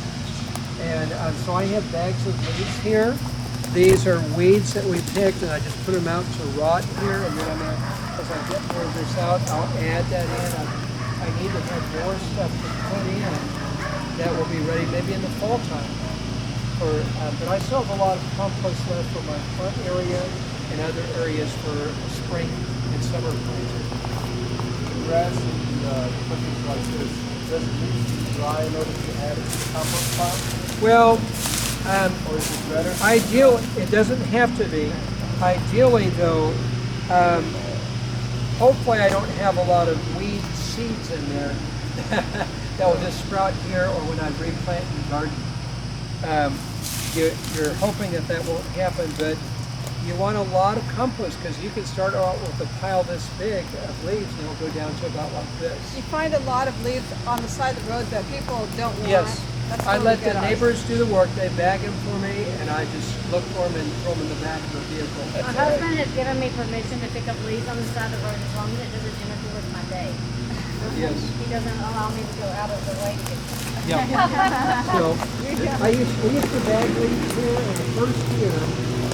Speaker 1: And so I have bags of leaves here. These are weeds that we picked, and I just put them out to rot here, and then as I get more of this out, I'll add that in. I need to have more stuff to put in that will be ready maybe in the fall time. But I still have a lot of compost left for my front area and other areas for spring and summer planting.
Speaker 2: Grass and clippings like this, does it need to be dry in order to add it to the compost pile?
Speaker 1: Well,
Speaker 2: or is it better?
Speaker 1: It doesn't have to be. Ideally, though, hopefully I don't have a lot of weed seeds in there that will just sprout here or when I replant in the garden. You're hoping that won't happen, but you want a lot of compost because you can start out with a pile this big of leaves and it'll go down to about like this.
Speaker 11: You find a lot of leaves on the side of the road that people don't want.
Speaker 1: Yes.
Speaker 11: That's
Speaker 1: I let the
Speaker 11: good
Speaker 1: neighbors do the work. They bag them for me, and I just look for them and throw them in the back of the vehicle.
Speaker 6: My husband has given me permission to pick up leaves on the side of the road as long as it doesn't interfere with my day.
Speaker 1: Yes.
Speaker 6: He doesn't allow me to go out of the way to get them.
Speaker 1: Yeah. So we used to bag leaves here, and the first year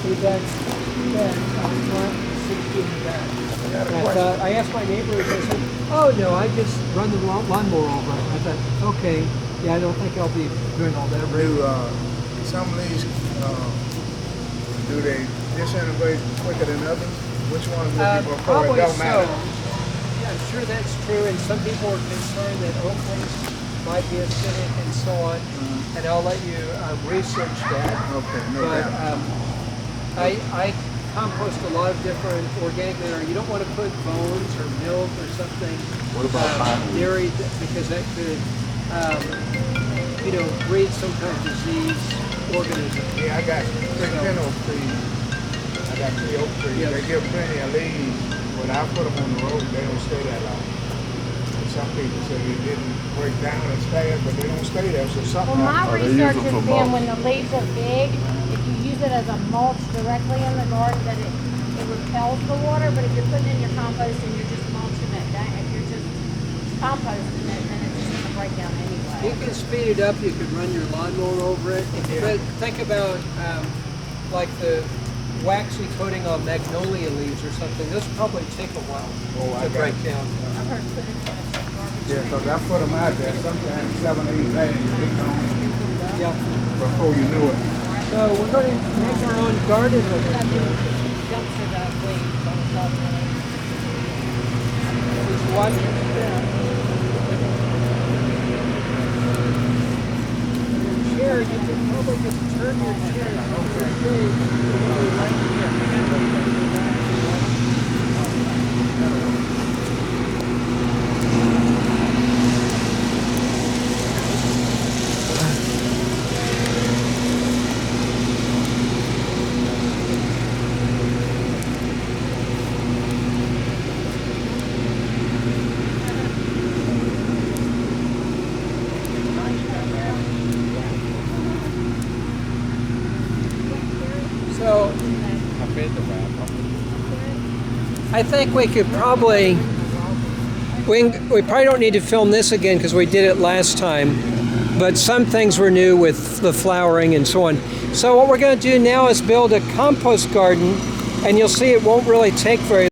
Speaker 1: we bagged 2 bags on the front and 60 in the back. And I asked my neighbors, I said, "Oh no, I just run the lawnmower over it." I thought, okay. Yeah, I don't think I'll be doing all that.
Speaker 12: Some leaves, do they disintegrate quicker than others? Which one would you prefer?
Speaker 1: Probably
Speaker 12: It don't matter.
Speaker 1: Yeah, I'm sure that's true, and some people are concerned that oak leaves might be acidic and so on, and I'll let you research that.
Speaker 12: Okay, no
Speaker 1: But
Speaker 12: doubt.
Speaker 1: I compost a lot of different organic matter. You don't want to put bones or milk or something.
Speaker 10: What about
Speaker 1: dairy? Because that could breed some kind of disease organism.
Speaker 12: Yeah, I got 3 pin oak trees. I got 3 oak trees.
Speaker 1: Yes.
Speaker 12: They give plenty of leaves. When I put them on the road, they don't stay that long. And some people say it didn't break down as fast, but they don't stay there. So something
Speaker 6: Well, my
Speaker 12: happens.
Speaker 6: research has been when the leaves are big, if you use it as a mulch directly in the garden, that it repels the water. But if you're putting in your compost and you're just mulching it down, if you're just composting it, then it's just going to break down anyway.
Speaker 1: You can speed it up. You can run your lawnmower over it. But think about like the waxy coating on magnolia leaves or something. Those probably take a while to break down.
Speaker 6: I've heard put it in a garbage.
Speaker 12: Yeah, because I put them out there. Sometimes 7 or 8 bags.
Speaker 1: Yeah.
Speaker 12: Before you knew it.
Speaker 1: So we're going to make our own garden over here.
Speaker 6: Dumpster that weight on the top of it.
Speaker 1: Just watch your step. Your chair, you can probably just turn your chair So I think we could probably, we probably don't need to film this again because we did it last time, but some things were new with the flowering and so on. So what we're going to do now is build a compost garden, and you'll see it won't really take very